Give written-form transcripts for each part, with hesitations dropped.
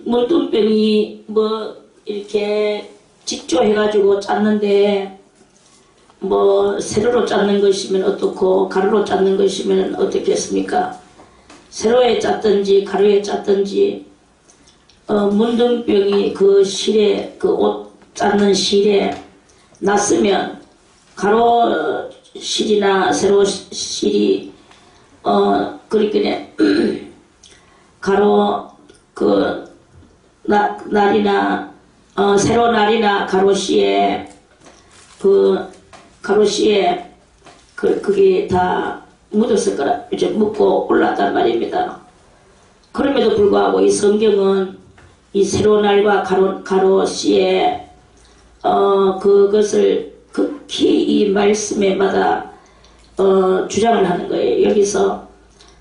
문둥병이 뭐 이렇게 직조해가지고 짰는데 뭐 세로로 짰는 것이면 어떻고 가로로 짰는 것이면 어떻겠습니까? 세로에 짰든지 가로에 짰든지 문둥병이 그 실에 그 옷 짰는 실에 났으면 가로 실이나 세로 실이 그렇게 가로 그 날이나 세로 날이나 가로시에 그 가로시에 그게 다 묻었을 거라 이제 묻고 올랐단 말입니다. 그럼에도 불구하고 이 성경은 이 세로 날과 가로시에 그것을 극히 이 말씀에마다 주장을 하는 거예요. 여기서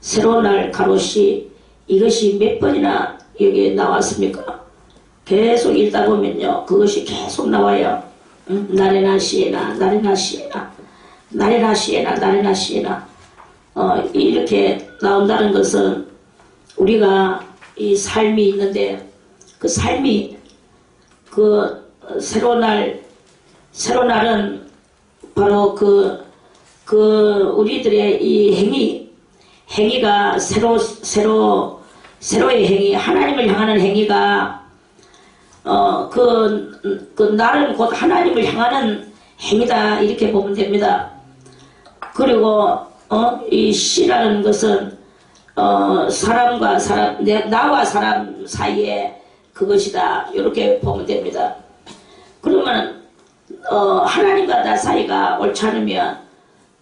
세로 날 가로시 이것이 몇 번이나 여기에 나왔습니까? 계속 읽다 보면요 그것이 계속 나와요. 날에나 시에나 날에나 시에나 날에나 시에나 날에나 시에나 이렇게 나온다는 것은 우리가 이 삶이 있는데 그 삶이 그 세로날은 바로 그 우리들의 이 행위가 세로의 행위, 하나님을 향하는 행위가 그 날은 곧 하나님을 향하는 행위다 이렇게 보면 됩니다. 그리고 이 시라는 것은 사람과 사람, 나와 사람 사이에 그것이다 이렇게 보면 됩니다. 그러면 하나님과 나 사이가 옳지 않으면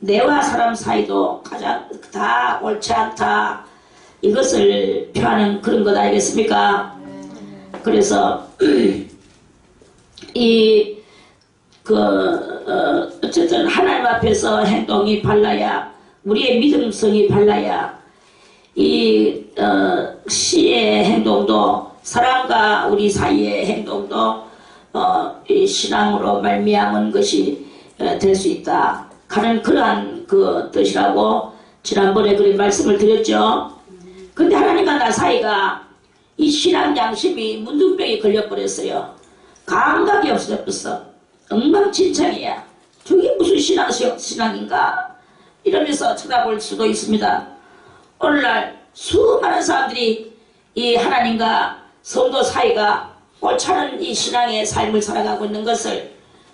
내와 사람 사이도 가장 다 옳지 않다 이것을 표하는 그런 것 아니겠습니까? 그래서 어쨌든 하나님 앞에서 행동이 발라야 우리의 믿음성이 발라야 이 시의 행동도 사람과 우리 사이의 행동도 이 신앙으로 말미암은 것이 될 수 있다 하는 그러한 그 뜻이라고 지난번에 그런 말씀을 드렸죠. 근데 하나님과 나 사이가 이 신앙 양심이 문둥병이 걸려버렸어요. 감각이 없어졌어. 엉망진창이야. 저게 무슨 신앙인가 이러면서 쳐다볼 수도 있습니다. 오늘날 수많은 사람들이 이 하나님과 성도 사이가 옳지 않은 이 신앙의 삶을 살아가고 있는 것을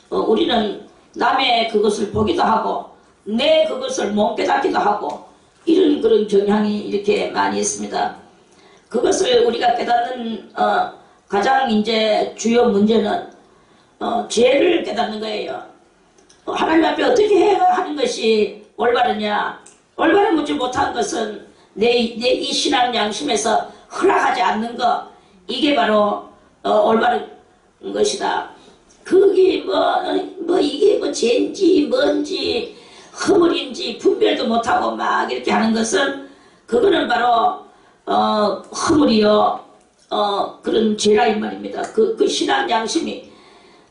우리는 남의 그것을 보기도 하고 내 그것을 못 깨닫기도 하고 이런 그런 경향이 이렇게 많이 있습니다. 그것을 우리가 깨닫는 가장 이제 주요 문제는 죄를 깨닫는 거예요. 하나님 앞에 어떻게 하는 것이 올바르냐? 올바른 묻지 못한 것은 내 이 신앙 양심에서 허락하지 않는 것 이게 바로 올바른 것이다. 그게 이게 뭐 죄인지 뭔지 허물인지 분별도 못하고 막 이렇게 하는 것은 그거는 바로 허물이요 그런 죄라 이 말입니다. 그 신앙 양심이.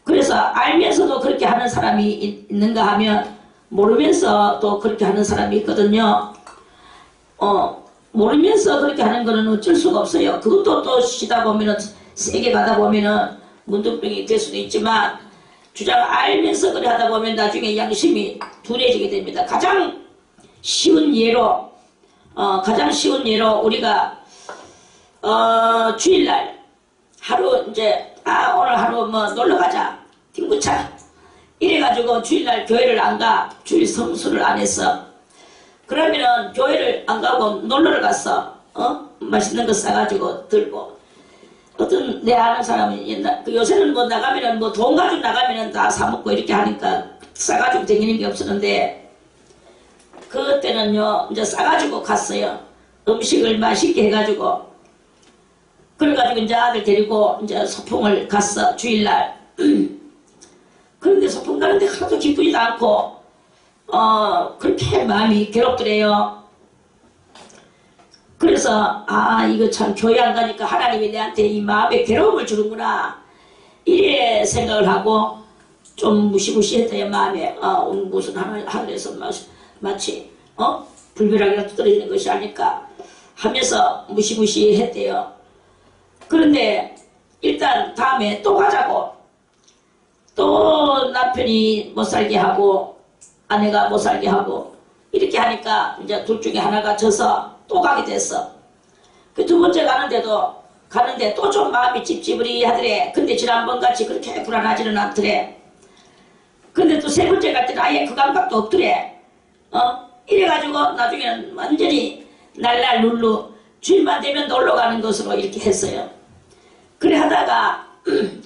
그래서 알면서도 그렇게 하는 사람이 있는가 하면 모르면서 또 그렇게 하는 사람이 있거든요. 모르면서 그렇게 하는 거는 어쩔 수가 없어요. 그것도 또 쉬다 보면은 세게 가다 보면은 문둥병이 될 수도 있지만 주장 알면서 그래 하다 보면 나중에 양심이 둔해지게 됩니다. 가장 쉬운 예로 우리가 주일날 하루 이제 오늘 하루 뭐 놀러 가자 딩구차 이래가지고 주일날 교회를 안 가. 주일 성수를 안 했어. 그러면은 교회를 안 가고 놀러를 갔어. 맛있는 거 싸가지고 들고. 어떤 내 아는 사람은 옛날 요새는 뭐 나가면은 뭐 돈 가지고 나가면은 다 사먹고 이렇게 하니까 싸가지고 다니는 게 없었는데 그때는요 이제 싸가지고 갔어요. 음식을 맛있게 해가지고 그래가지고 이제 아들 데리고 이제 소풍을 갔어 주일날. 그런데 소풍 가는데 하나도 기쁘지도 않고 그렇게 마음이 괴롭더래요. 그래서 이거 참 교회 안 가니까 하나님이 내한테 이 마음에 괴로움을 주는구나 이래 생각을 하고 좀 무시무시했대요. 마음에 무슨 하늘에서 마치 불벼락이가 떨어지는 것이 아닐까 하면서 무시무시했대요. 그런데 일단 다음에 또 가자고 또 남편이 못 살게 하고 아내가 못 살게 하고 이렇게 하니까 이제 둘 중에 하나가 져서 또 가게 됐어. 그 두 번째 가는데 또 좀 마음이 찝찝으리 하더래. 근데 지난번 같이 그렇게 불안하지는 않더래. 근데 또 세 번째 갈 때는 아예 그 감각도 없더래. 이래가지고 나중에는 완전히 날날 룰루 주일만 되면 놀러 가는 것으로 이렇게 했어요. 그래 하다가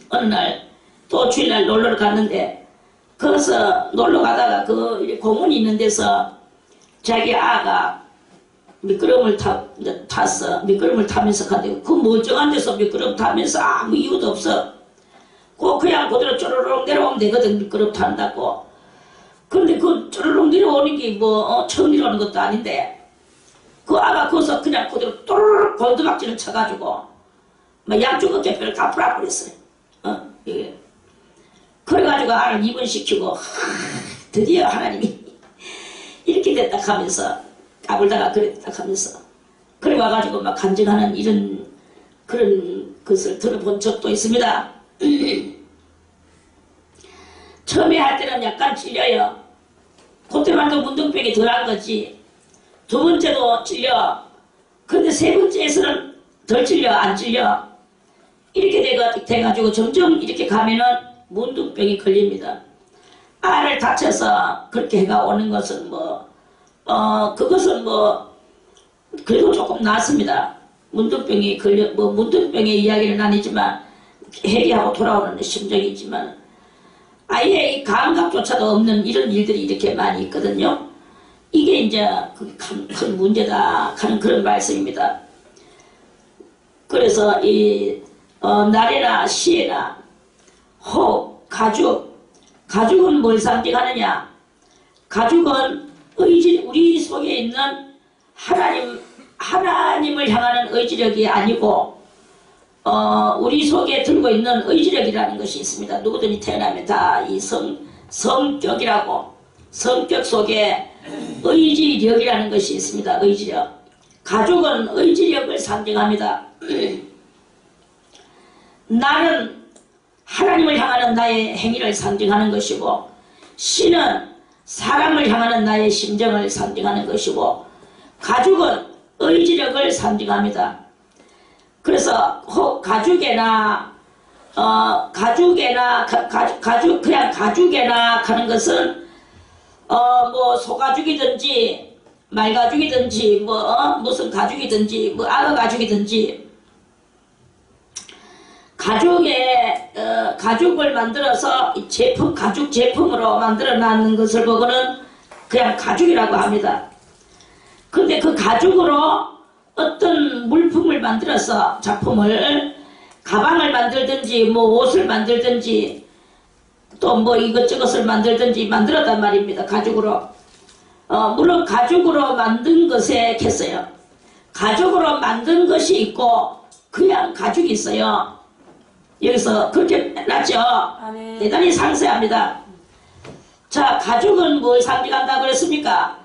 어느 날 또 주일날 놀러 갔는데 거기서 놀러 가다가 그 공원이 있는 데서 자기 아가 미끄럼을 탔어. 미끄럼을 타면서 갔는데 그 멀쩡한 데서 미끄럼 타면서 아무 이유도 없어. 그냥 그대로 쪼르륵 내려오면 되거든. 미끄럼 탄다고. 근데 그 쪼르륵 내려오는 게 처음 내려오는 것도 아닌데 그 아가 거기서 그냥 그대로 또르륵 골드박질을 쳐가지고 막 양쪽 어깨뼈를 다 풀어버렸어요. 이게. 그래가지고 아를 입원시키고 드디어 하나님이 이렇게 됐다 하면서 까불다가 그랬다 하면서 그래 와가지고 막 간증하는 이런 그런 것을 들어본 적도 있습니다. 처음에 할 때는 약간 찔려요. 그때만도 문둥병이 덜한 거지. 두 번째도 찔려. 근데 세 번째에서는 덜 찔려 안 찔려. 이렇게 돼가지고 점점 이렇게 가면은 문둥병이 걸립니다. 알을 다쳐서 그렇게 해가 오는 것은 그것은 그래도 조금 낫습니다. 문둥병이 문둥병의 이야기는 아니지만 해리하고 돌아오는 심정이지만 아예 이 감각조차도 없는 이런 일들이 이렇게 많이 있거든요. 이게 이제 큰 문제다 하는 그런 말씀입니다. 그래서 나래나 시에나 호흡, 가죽은 뭘 상징하느냐? 가죽은 우리 속에 있는 하나님을 향하는 의지력이 아니고 우리 속에 들고 있는 의지력이라는 것이 있습니다. 누구든지 태어나면 다 이 성격이라고 성격 속에 의지력이라는 것이 있습니다. 의지력. 가죽은 의지력을 상징합니다. 나는 하나님을 향하는 나의 행위를 상징하는 것이고 씨는 사람을 향하는 나의 심정을 상징하는 것이고 가죽은 의지력을 상징합니다. 그래서 가죽에나 그냥 가죽에나 하는 것은 소가죽이든지 말가죽이든지 무슨 가죽이든지 악어 가죽이든지 가죽을 만들어서 가죽 제품으로 만들어 놨는 것을 보고는 그냥 가죽이라고 합니다. 근데 그 가죽으로 어떤 물품을 만들어서 작품을 가방을 만들든지 옷을 만들든지 또 이것저것을 만들든지 만들었단 말입니다. 가죽으로. 물론 가죽으로 만든 것에 겠어요. 가죽으로 만든 것이 있고 그냥 가죽이 있어요. 여기서 그렇게 놨죠. 대단히 상세합니다. 자, 가죽은 뭘 상징한다고 그랬습니까?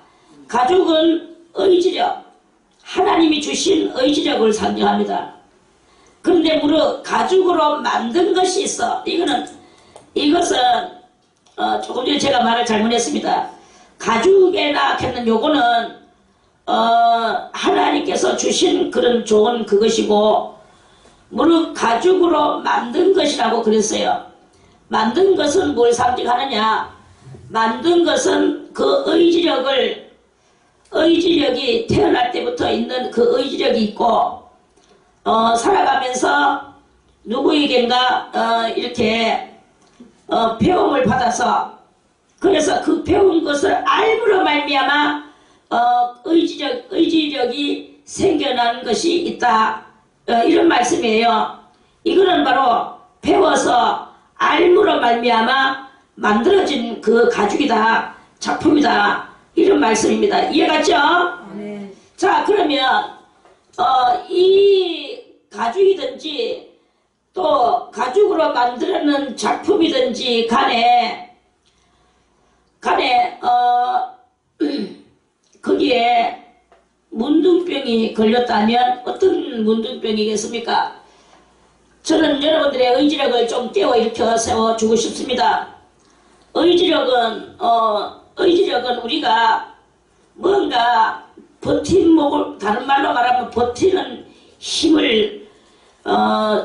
가죽은 의지력, 하나님이 주신 의지력을 상징합니다. 그런데 무릇 가죽으로 만든 것이 있어. 이것은 조금 전에 제가 말을 잘못했습니다. 가죽에나 했는 요거는 하나님께서 주신 그런 좋은 그것이고 무릇 가죽으로 만든 것이라고 그랬어요. 만든 것은 뭘 상징하느냐? 만든 것은 그 의지력이 태어날 때부터 있는 그 의지력이 있고 살아가면서 누구에겐가 이렇게 배움을 받아서 그래서 그 배운 것을 알므로 말미암아 의지력이 생겨난 것이 있다. 이런 말씀이에요. 이거는 바로 배워서 알므로 말미암아 만들어진 그 가죽이다. 작품이다. 이런 말씀입니다. 이해갔죠? 네. 자, 그러면 이 가죽이든지 또 가죽으로 만드는 작품이든지 간에 거기에 문둥병이 걸렸다면 어떤 문둥병이겠습니까? 저는 여러분들의 의지력을 좀 깨워일으켜 세워주고 싶습니다. 의지력은 우리가 뭔가 버팀목을, 다른 말로 말하면 버티는 힘을,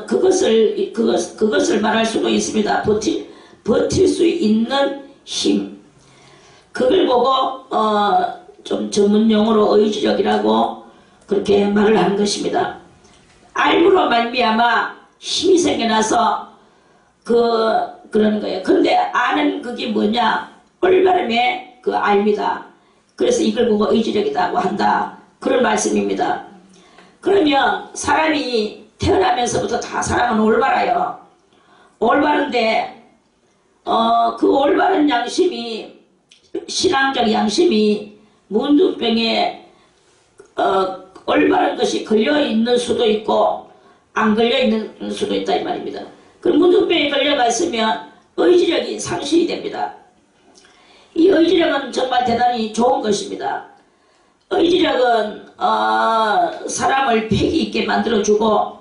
그것을 말할 수도 있습니다. 버틸 수 있는 힘. 그걸 보고, 좀 전문용어로 의지력이라고 그렇게 말을 하는 것입니다. 알므로 말미암아 힘이 생겨나서 그러는 거예요. 근데 아는 그게 뭐냐? 올바름의 그 알미다. 그래서 이걸 보고 의지력이라고 한다. 그런 말씀입니다. 그러면 사람이 태어나면서부터 다 사람은 올바라요. 올바른데 그 올바른 양심이, 신앙적 양심이 문둥병에 올바른 것이 걸려있는 수도 있고 안 걸려있는 수도 있다 이 말입니다. 그럼 문둥병에 걸려가 있으면 의지력이 상실이 됩니다. 이 의지력은 정말 대단히 좋은 것입니다. 의지력은 사람을 패기 있게 만들어주고,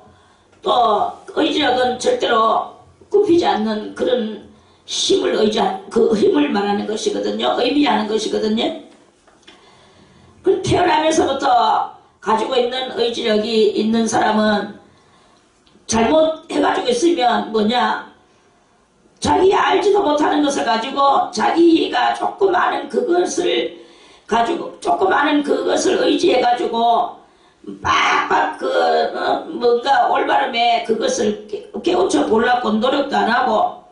또 의지력은 절대로 굽히지 않는 그런 힘을 의지한, 그 힘을 말하는 것이거든요. 의미하는 것이거든요. 그 태어나면서부터 가지고 있는 의지력이 있는 사람은 잘못해가지고 있으면 뭐냐, 자기 알지도 못하는 것을 가지고 자기가 조금 아는 그것을 가지고, 조금 아는 그것을 의지해가지고 빡빡 뭔가 올바름에 그것을 깨우쳐 보려고 노력도 안 하고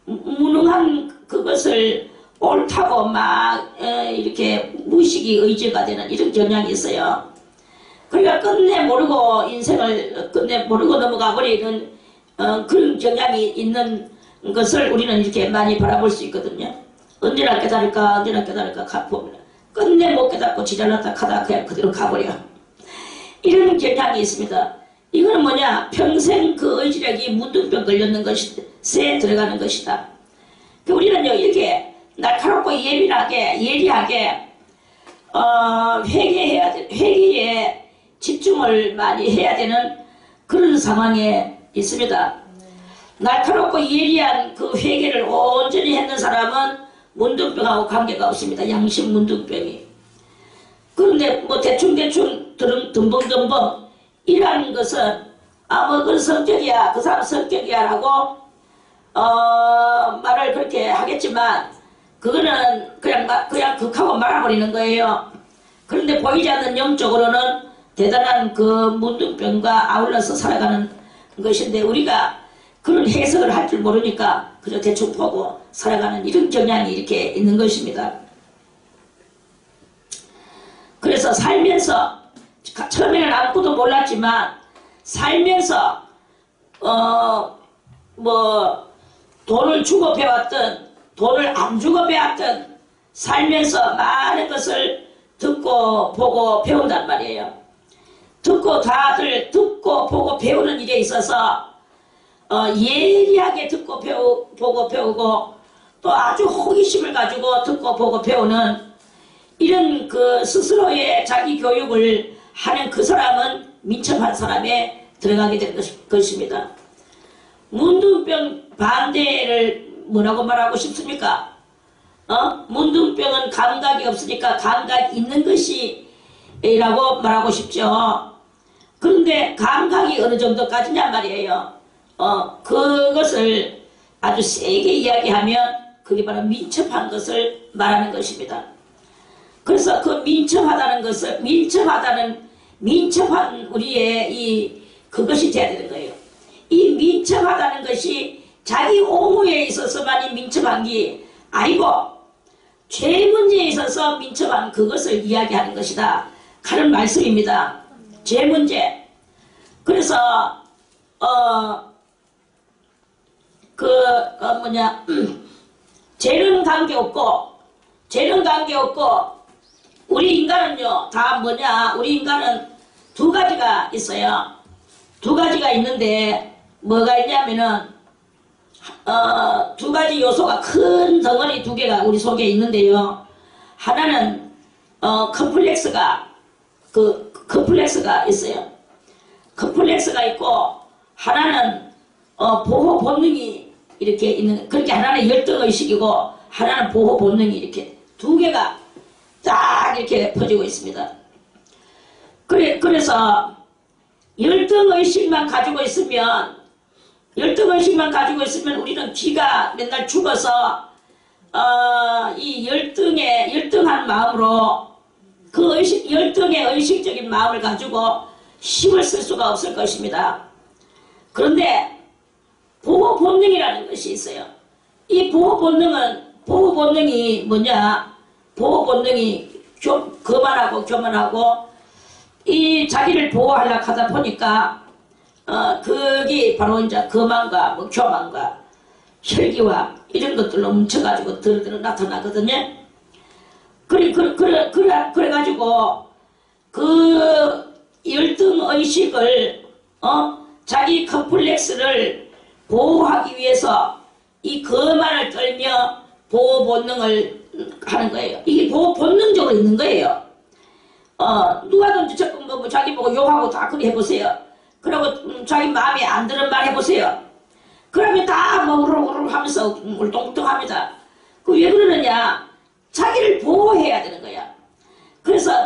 무능한 그것을 옳다고 막 이렇게 무식이 의지가 되는 이런 경향이 있어요. 그러니까 끝내 모르고 인생을 끝내 모르고 넘어가 버리는 그런 경향이 있는 것을 우리는 이렇게 많이 바라볼 수 있거든요. 언제나 깨달을까 보면 끝내 못 깨닫고 지랄났다 하다 그냥 그대로 가버려. 이런 경향이 있습니다. 이거는 뭐냐, 평생 그 의지력이 문둥병 걸렸는 것에 들어가는 것이다. 우리는요, 이렇게 날카롭고 예리하게 회개에 집중을 많이 해야 되는 그런 상황에 있습니다. 날카롭고 예리한 그 회개를 온전히 했는 사람은 문둥병하고 관계가 없습니다. 양심 문둥병이. 그런데 뭐 대충 듬벙듬벙 이라는 것은 그 성격이야, 그 사람 성격이야 라고 말을 그렇게 하겠지만 그거는 그냥 극하고 말아버리는 거예요. 그런데 보이지 않는 영적으로는 대단한 그 문둥병과 아울러서 살아가는 것인데 우리가 그런 해석을 할 줄 모르니까 그저 대충 보고 살아가는 이런 경향이 이렇게 있는 것입니다. 그래서 살면서 처음에는 아무것도 몰랐지만 살면서 뭐 돈을 주고 배웠던 돈을 안 주고 배웠던 살면서 많은 것을 듣고 보고 배운단 말이에요. 다들 듣고 보고 배우는 일에 있어서 예리하게 듣고 보고 배우고 또 아주 호기심을 가지고 듣고 보고 배우는 이런 그 스스로의 자기 교육을 하는 그 사람은 민첩한 사람에 들어가게 될 것입니다. 문둥병 반대를 뭐라고 말하고 싶습니까? 문둥병은 감각이 없으니까 감각이 있는 것이라고 말하고 싶죠. 그런데 감각이 어느 정도까지냐 말이에요. 그것을 아주 세게 이야기하면 그게 바로 민첩한 것을 말하는 것입니다. 그래서 그 민첩한 우리의 그것이 돼야 되는 거예요. 이 민첩하다는 것이 자기 옹호에 있어서만이 민첩한 게 아니고 죄 문제에 있어서 민첩한 그것을 이야기하는 것이다 하는 말씀입니다. 죄 문제. 그래서 죄는 관계없고 우리 인간은요 다 우리 인간은 두 가지가 있어요. 두 가지가 있는데 뭐가 있냐면은 두 가지 요소가 큰 덩어리 두 개가 우리 속에 있는데요. 하나는 컴플렉스가 있어요. 컴플렉스가 있고 하나는 보호 본능이 이렇게 있는, 그렇게 하나는 열등의식이고 하나는 보호 본능이 이렇게 두 개가 딱 이렇게 퍼지고 있습니다. 그래서 열등의식만 가지고 있으면 우리는 기가 맨날 죽어서 이 열등한 마음으로 그 열등의 의식적인 마음을 가지고 힘을 쓸 수가 없을 것입니다. 그런데 보호 본능이라는 것이 있어요. 이 보호 본능이 뭐냐? 보호 본능이 교만하고 이 자기를 보호하려고 하다 보니까 그게 바로 이제 거만과 뭐 교만과 혈기와 이런 것들로 뭉쳐가지고 드러드러 나타나거든요. 그래가지고 그 열등의식을 자기 컴플렉스를 보호하기 위해서 이 거만을 떨며 보호 본능을 하는 거예요. 이게 보호 본능적으로 있는 거예요. 누가든지 조금 뭐 자기 보고 욕하고 다 그렇게 해보세요. 그리고 자기 마음에 안 드는 말 해보세요. 그러면 다 뭐 우르르 하면서 울뚱불뚱합니다. 그 왜 그러느냐? 자기를 보호해야 되는 거야. 그래서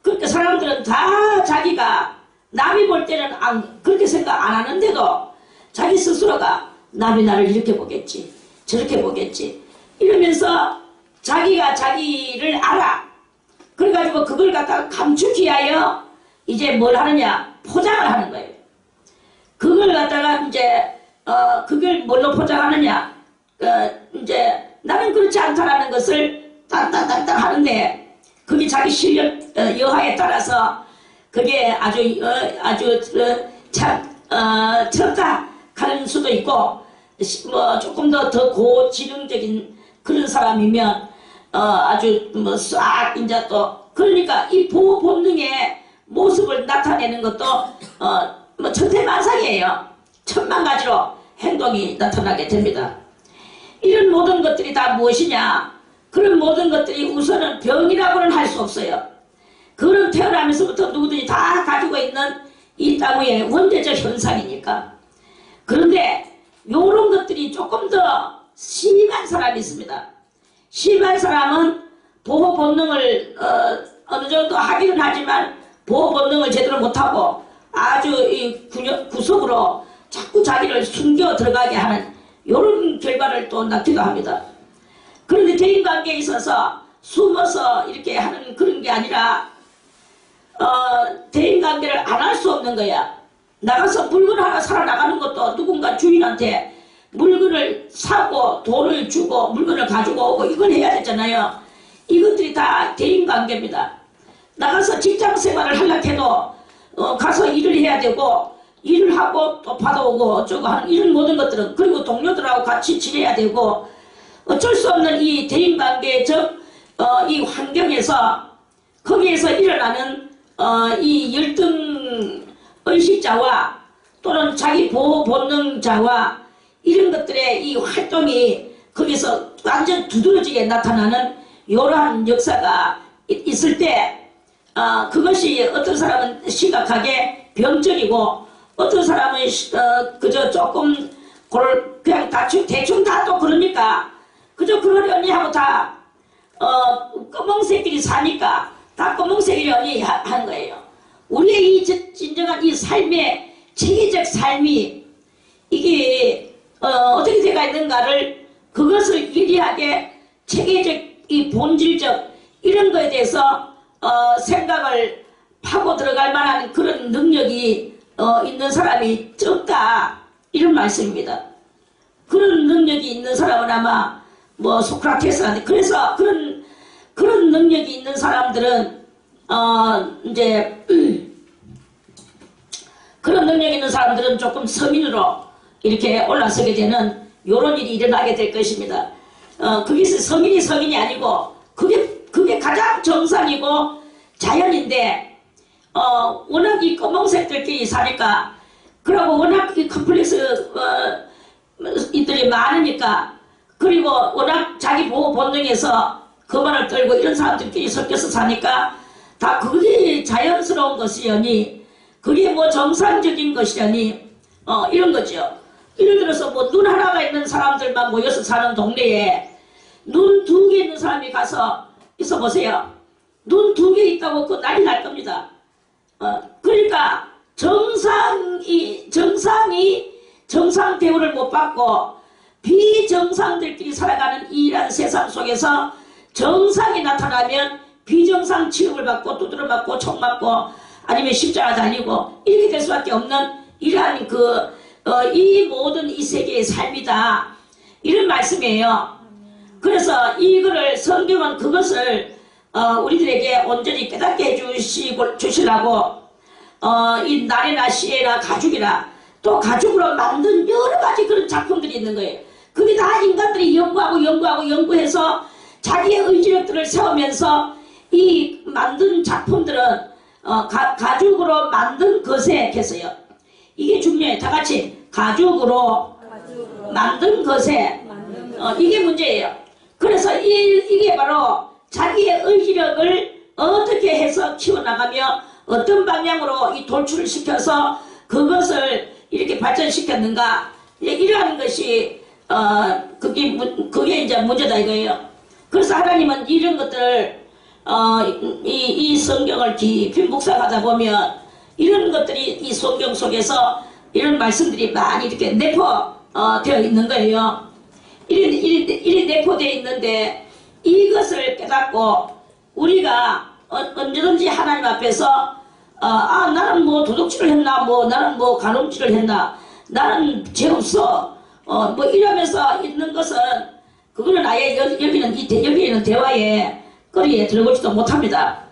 그렇게 사람들은 다 자기가 남이 볼 때는 그렇게 생각 안 하는데도 자기 스스로가 남이 나를 이렇게 보겠지, 저렇게 보겠지 이러면서 자기가 자기를 알아. 그래가지고 그걸 갖다가 감추기 위하여 이제 뭘 하느냐? 포장을 하는 거예요. 그걸 갖다가 이제 그걸 뭘로 포장하느냐? 이제 나는 그렇지 않다라는 것을 딱딱딱딱 하는데 그게 자기 실력 여하에 따라서 그게 아주 참 쳤다 하는 수도 있고 뭐 조금 더 고지능적인 그런 사람이면 아주 뭐 싹 이제 또 그러니까 이 보호 본능의 모습을 나타내는 것도 뭐 천태만상이에요. 천만 가지로 행동이 나타나게 됩니다. 이런 모든 것들이 다 무엇이냐? 그런 모든 것들이 우선은 병이라고는 할 수 없어요. 그런 태어나면서부터 누구든지 다 가지고 있는 이 땅 위의 원대적 현상이니까. 그런데 이런 것들이 조금 더 심한 사람이 있습니다. 심한 사람은 보호 본능을 어느 정도 하기는 하지만 보호 본능을 제대로 못하고 아주 이 구석으로 자꾸 자기를 숨겨 들어가게 하는 이런 결과를 또 낳기도 합니다. 그런데 대인관계에 있어서 숨어서 이렇게 하는 그런 게 아니라 대인관계를 안 할 수 없는 거야. 나가서 물건 하나 사러 나가는 것도 누군가 주인한테 물건을 사고 돈을 주고 물건을 가지고 오고 이걸 해야 되잖아요. 이것들이 다 대인관계입니다. 나가서 직장생활을 하려고 해도 가서 일을 해야 되고 일을 하고 또 받아오고 어쩌고 하는 이런 모든 것들은 그리고 동료들하고 같이 지내야 되고 어쩔 수 없는 이 대인관계적 이 환경에서 거기에서 일어나는 이 열등 의식자와 또는 자기 보호 본능자와 이런 것들의 이 활동이 거기서 완전 두드러지게 나타나는 이러한 역사가 있을 때 그것이 어떤 사람은 심각하게 병적이고 어떤 사람은 그저 조금 그냥 대충 다 또 그러니까 그저 그러려니 하고 다 검은색끼리 사니까 다 검은색이려니 하는 거예요. 우리의 이 진정한 이 삶의 체계적 삶이 이게 어떻게 되어 있는가를 그것을 예리하게 체계적 이 본질적 이런 거에 대해서 생각을 파고 들어갈 만한 그런 능력이 있는 사람이 적다 이런 말씀입니다. 그런 능력이 있는 사람은 아마 뭐 소크라테스한테 그래서 그런 능력이 있는 사람들은 이제 그런 능력 있는 사람들은 조금 서민으로 이렇게 올라서게 되는 이런 일이 일어나게 될 것입니다. 그게 성인이 아니고 그게 가장 정상이고 자연인데 워낙 이 검은색들끼리 사니까 그리고 워낙 이 컴플렉스 이들이 많으니까 그리고 워낙 자기 보호 본능에서 거만을 떨고 이런 사람들끼리 섞여서 사니까 다 그게 자연스러운 것이려니 그게 뭐 정상적인 것이려니 이런 거죠. 예를 들어서 뭐 눈 하나가 있는 사람들만 모여서 사는 동네에 눈 2개 있는 사람이 가서 있어 보세요. 눈 2개 있다고 그 난리 날 겁니다. 그러니까 정상이 정상 대우를 못 받고 비정상들끼리 살아가는 이란 세상 속에서 정상이 나타나면 비정상 취급을 받고 두드려 맞고 총 맞고 아니면 십자가 달리고 이렇게 될 수밖에 없는 이러한 이 모든 이 세계의 삶이다, 이런 말씀이에요. 그래서 이거를 성경은 그것을 우리들에게 온전히 깨닫게 주시려고 이 날이나 시에나 가죽이나 또 가죽으로 만든 여러 가지 그런 작품들이 있는 거예요. 그게 다 인간들이 연구해서 자기의 의지력들을 세우면서 이 만든 작품들은 가죽으로 만든 것에 했어요. 이게 중요해요. 다 같이 가죽으로 만든 것에 이게 문제예요. 그래서 이게 바로 자기의 의지력을 어떻게 해서 키워나가며 어떤 방향으로 이 돌출을 시켜서 그것을 이렇게 발전시켰는가, 이러한 것이 그게 이제 문제다 이거예요. 그래서 하나님은 이런 것들을 이 성경을 깊이 묵상하다 보면 이런 것들이 이 성경 속에서 이런 말씀들이 많이 이렇게 내포되어 있는 거예요. 이리 내포되어 있는데 이것을 깨닫고 우리가 언제든지 하나님 앞에서 나는 뭐 도둑질을 했나, 뭐 나는 뭐 간음질을 했나, 나는 죄 없어, 뭐 이러면서 있는 것은 그거는 아예 여기는 대화의 거리에 들어오지도 못합니다.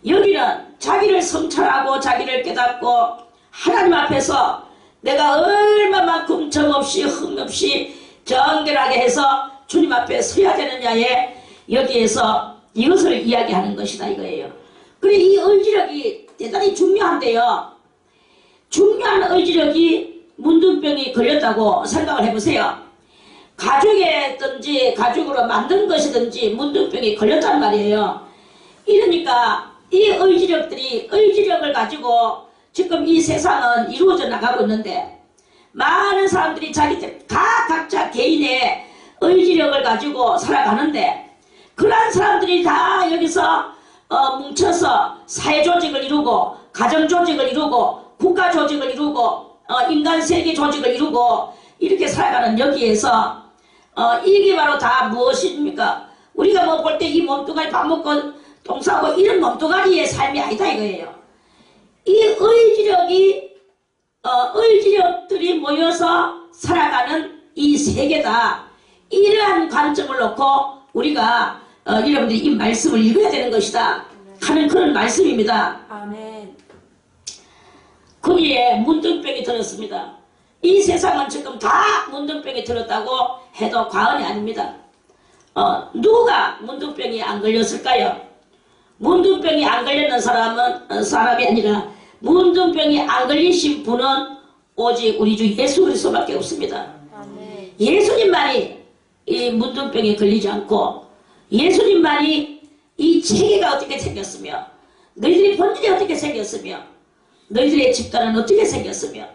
여기는 자기를 성찰하고 자기를 깨닫고 하나님 앞에서 내가 얼마만큼 정없이 흠없이 정결하게 해서 주님 앞에 서야 되느냐에 여기에서 이것을 이야기하는 것이다 이거예요. 그래, 이 의지력이 대단히 중요한데요. 중요한 의지력이 문둥병이 걸렸다고 생각을 해보세요. 가죽이든지 가죽으로 만든 것이든지 문둥병이 걸렸단 말이에요. 이러니까 이 의지력을 가지고 지금 이 세상은 이루어져 나가고 있는데 많은 사람들이 자기들 다 각자 개인의 의지력을 가지고 살아가는데 그러한 사람들이 다 여기서 뭉쳐서 사회조직을 이루고 가정조직을 이루고 국가조직을 이루고 인간세계 조직을 이루고 이렇게 살아가는 여기에서 이게 바로 다 무엇입니까? 우리가 뭐 볼 때 이 몸뚱아리 밥 먹고 똥 싸고 이런 몸뚱아리의 삶이 아니다 이거예요. 이 의지력들이 모여서 살아가는 이 세계다, 이러한 관점을 놓고 우리가 여러분들이 이 말씀을 읽어야 되는 것이다 하는 그런 말씀입니다. 아멘. 거기에 문둥병이 들었습니다. 이 세상은 지금 다 문둥병이 들었다고 해도 과언이 아닙니다. 누가 문둥병이 안 걸렸을까요? 문둥병이 안 걸렸는 사람이 아니라 문둥병이 안 걸리신 분은 오직 우리 주 예수 그리스도밖에 없습니다. 아멘. 예수님만이 이 문둥병에 걸리지 않고 예수님만이 이 체계가 어떻게 생겼으며 너희들의 본질이 어떻게 생겼으며 너희들의 집단은 어떻게 생겼으며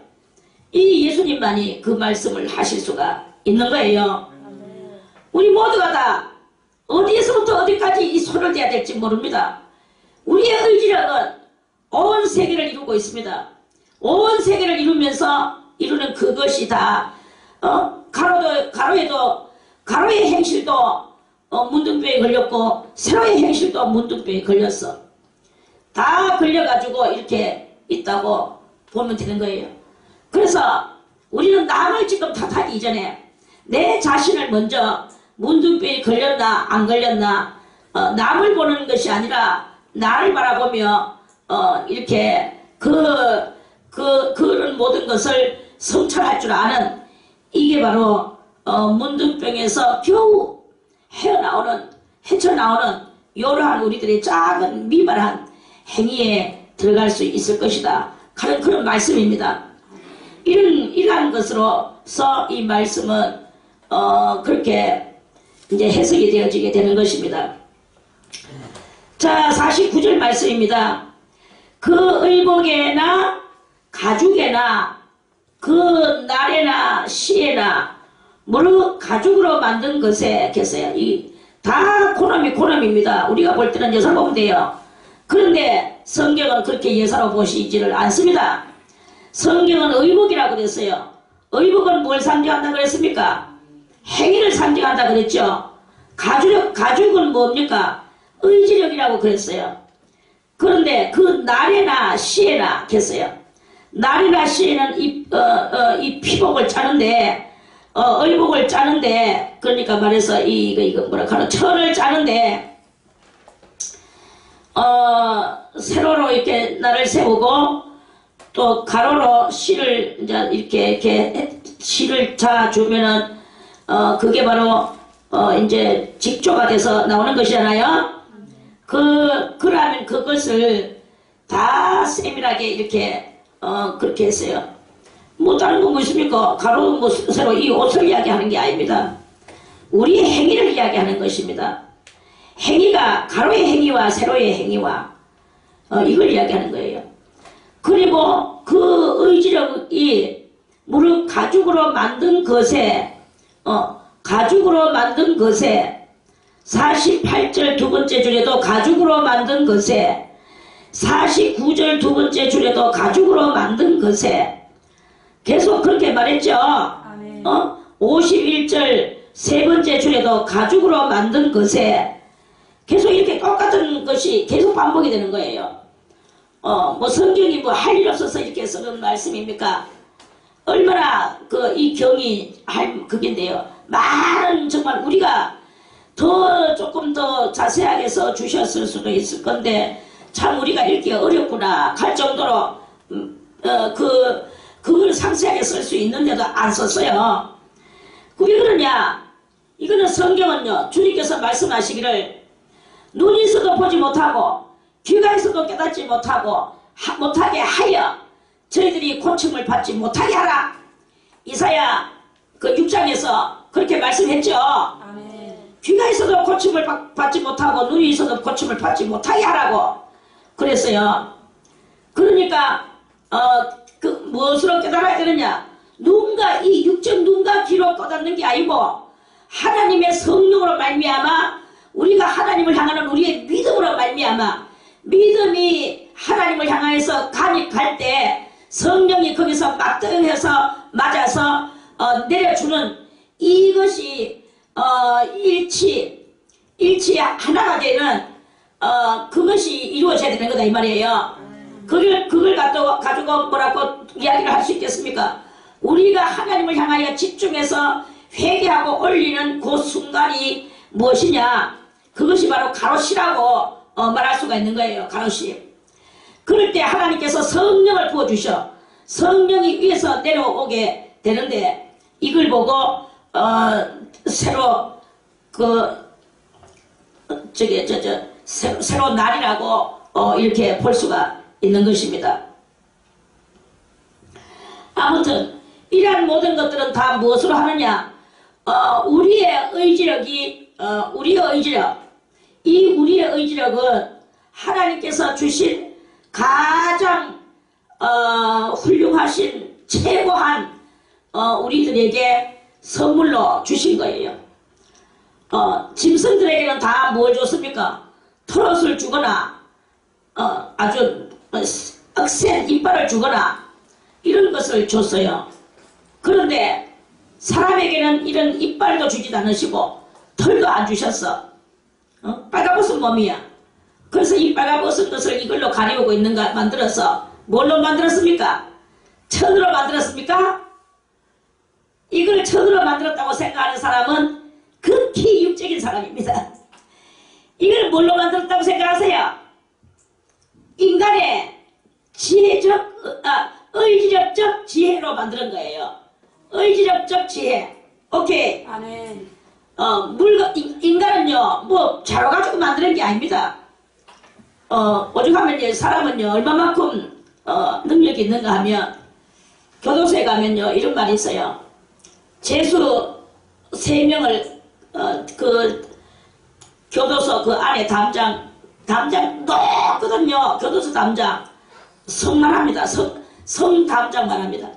이 예수님만이 그 말씀을 하실 수가 있는 거예요. 아멘. 우리 모두가 다 어디에서부터 어디까지 이 손을 대야 될지 모릅니다. 우리의 의지력은 온 세계를 이루고 있습니다. 온 세계를 이루면서 이루는 그것이 다 가로의 행실도 문둥병에 걸렸고 세로의 행실도 문둥병에 걸렸어. 다 걸려가지고 이렇게 있다고 보면 되는 거예요. 그래서 우리는 남을 지금 탓하기 이전에 내 자신을 먼저 문둥병에 걸렸나 안 걸렸나 남을 보는 것이 아니라 나를 바라보며 이렇게 그런 모든 것을 성찰할 줄 아는, 이게 바로 문둥병에서 겨우 헤쳐나오는 이러한 우리들의 작은 미발한 행위에 들어갈 수 있을 것이다 하는 그런 말씀입니다. 이러한 것으로서 이 말씀은 그렇게 이제 해석이 되어지게 되는 것입니다. 자, 49절 말씀입니다. 그 의복에나 가죽에나 그 날에나 시에나 무릇 가죽으로 만든 것에 계세요. 이 다 고놈입니다. 우리가 볼 때는 여사 보면 돼요. 그런데 성경은 그렇게 예사로 보시지를 않습니다. 성경은 의복이라고 그랬어요. 의복은 뭘 상징한다 그랬습니까? 행위를 상징한다 그랬죠. 가죽은 뭡니까? 의지력이라고 그랬어요. 그런데 그 날에나 시에나 계세요. 날이나 시에는 이 피복을 짜는데 의복을 짜는데, 그러니까 말해서 이거 뭐라 하나 철을 짜는데 세로로 이렇게 날을 세우고 또 가로로 실을 이제 이렇게 실을 짜주면은 그게 바로 이제 직조가 돼서 나오는 것이잖아요. 그러면 그것을 다 세밀하게 이렇게 그렇게 했어요. 뭐 다른 건 무엇입니까? 가로 뭐 세로 이 옷을 이야기하는 게 아닙니다. 우리의 행위를 이야기하는 것입니다. 행위가 가로의 행위와 세로의 행위와 이걸 이야기하는 거예요. 그리고 그 의지력이 무릇 가죽으로 만든 것에 48절 두 번째 줄에도 가죽으로 만든 것에 49절 두 번째 줄에도 가죽으로 만든 것에 계속 그렇게 말했죠. 51절 세 번째 줄에도 가죽으로 만든 것에 계속 이렇게 똑같은 것이 계속 반복이 되는 거예요. 뭐 성경이 뭐 할 일 없어서 이렇게 쓰는 말씀입니까? 얼마나 이 경이 할 그긴데요. 많은 정말 우리가 조금 더 자세하게 써 주셨을 수도 있을 건데 참 우리가 읽기 어렵구나 할 정도로 그걸 상세하게 쓸 수 있는데도 안 썼어요. 그게 그러냐? 이거는 성경은요, 주님께서 말씀하시기를 눈이 있어도 보지 못하고 귀가 있어도 깨닫지 못하게 하여 저희들이 고침을 받지 못하게 하라. 이사야 그 6장에서 그렇게 말씀했죠. 아멘. 귀가 있어도 고침을 받지 못하고 눈이 있어도 고침을 받지 못하게 하라고 그랬어요. 그러니까 무엇으로 깨달아야 되느냐? 눈과 이 육적 눈과 귀로 깨닫는 게 아니고 하나님의 성령으로 말미암아 우리가 하나님을 향하는 우리의 믿음으로 말미암아 믿음이 하나님을 향해서 갈 때 성령이 거기서 맞대응해서 맞아서 내려주는 이것이 일치 하나가 되는 그것이 이루어져야 되는 거다 이 말이에요. 그걸 가지고 뭐라고 이야기를 할 수 있겠습니까? 우리가 하나님을 향하여 집중해서 회개하고 올리는 그 순간이 무엇이냐? 그것이 바로 가로시라고 말할 수가 있는 거예요. 가로시. 그럴 때 하나님께서 성령을 부어주셔. 성령이 위에서 내려오게 되는데 이걸 보고 새로 새로 날이라고 이렇게 볼 수가 있는 것입니다. 아무튼 이러한 모든 것들은 다 무엇으로 하느냐? 우리의 의지력이 우리의 의지력은 하나님께서 주신 가장 훌륭하신 최고한 우리들에게 선물로 주신 거예요. 짐승들에게는 다 뭘 줬습니까? 털옷을 주거나 아주 억센 이빨을 주거나 이런 것을 줬어요. 그런데 사람에게는 이런 이빨도 주지 않으시고 털도 안 주셨어. 빨가벗은 몸이야. 그래서 이 빨가벗은 것을 이걸로 가리우고 있는가 만들어서 뭘로 만들었습니까? 천으로 만들었습니까? 이걸 천으로 만들었다고 생각하는 사람은 극히 육적인 사람입니다. 이걸 뭘로 만들었다고 생각하세요? 인간의 의지력적 지혜로 만드는 거예요. 의지력적 지혜. 오케이. 아멘. 인간은요, 뭐, 자로가지고 만드는 게 아닙니다. 오죽하면 사람은요, 얼마만큼, 능력이 있는가 하면, 교도소에 가면요, 이런 말이 있어요. 재수 3명을, 교도소 그 안에 담장 높거든요. 교도소 담장. 성만 합니다. 성 담장만 합니다.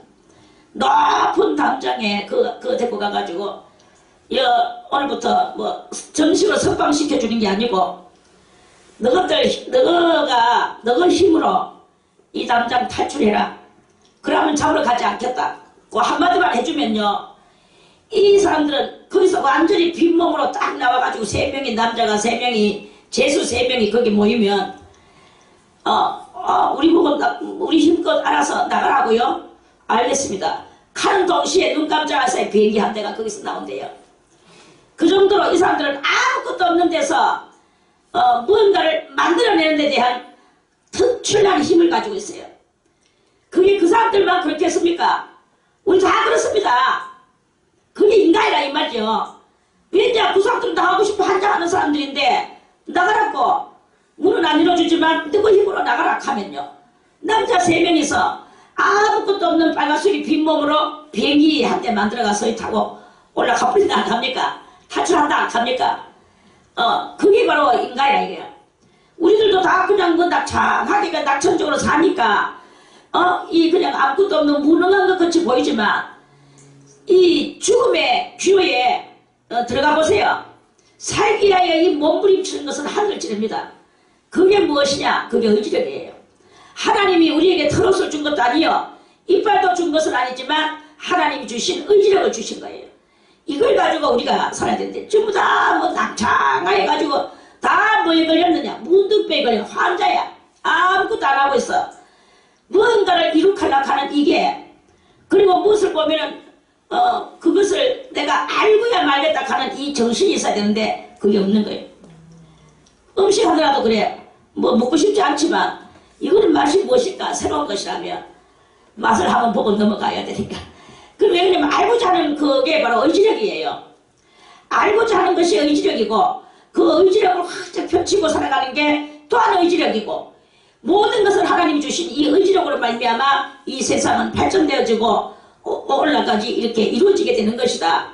높은 담장에 그 데리고 가가지고 오늘부터 뭐 정식으로 석방시켜 주는 게 아니고 너가 힘으로 이 담장 탈출해라. 그러면 잡으러 가지 않겠다. 그 한마디만 해주면요, 이 사람들은 거기서 완전히 빈몸으로 딱 나와가지고 남자가 3명이 재수 3명이 거기 모이면 우리 보고 우리 힘껏 알아서 나가라고요? 알겠습니다. 가는 동시에 눈 깜짝할 사이 비행기 한 대가 거기서 나온대요. 그 정도로 이 사람들은 아무것도 없는 데서 무언가를 만들어내는 데 대한 특출난 힘을 가지고 있어요. 그게 그 사람들만 그렇게 했습니까? 우리 다 그렇습니다. 그게 인간이라 이 말이죠. 왠지 그 사람들은 나가고 싶어 한장하는 사람들인데 나가라고 문은 안 열어주지만 누구 힘으로 나가라 하면요, 남자 3명이서 아무것도 없는 빨간색이 빈몸으로 비행기 한 대 만들어가서 타고 올라가 버린다 안 합니까? 탈출한다 안 합니까? 그게 바로 인간이라 이게요. 우리들도 다 그냥 뭐 낙창하게 낙천적으로 사니까 그냥 아무것도 없는 무능한 것 같이 보이지만 이 죽음의 귀호에 들어가 보세요. 살기 위하여 이 몸부림치는 것은 하늘지릅니다. 그게 무엇이냐? 그게 의지력이에요. 하나님이 우리에게 털옷을 준 것도 아니요, 이빨도 준 것은 아니지만 하나님이 주신 의지력을 주신 거예요. 이걸 가지고 우리가 살아야 되는데 전부 다 뭐 낙창하게 가지고 다 뭐에 걸렸느냐? 문득병에 걸려 환자야. 아무것도 안 하고 있어. 무언가를 이룩하려고 하는 이게, 그리고 무엇을 보면은 그것을 내가 알고야 말겠다 하는 이 정신이 있어야 되는데 그게 없는 거예요. 음식 하더라도 그래. 뭐 먹고 싶지 않지만 이거는 맛이 무엇일까? 새로운 것이라면 맛을 한번 보고 넘어가야 되니까. 왜냐면 알고자 하는 그게 바로 의지력이에요. 알고자 하는 것이 의지력이고, 그 의지력을 확 펼치고 살아가는 게 또한 의지력이고, 모든 것을 하나님이 주신 이 의지력으로 말미암아 이 세상은 발전되어지고 오늘날까지 이렇게 이루어지게 되는 것이다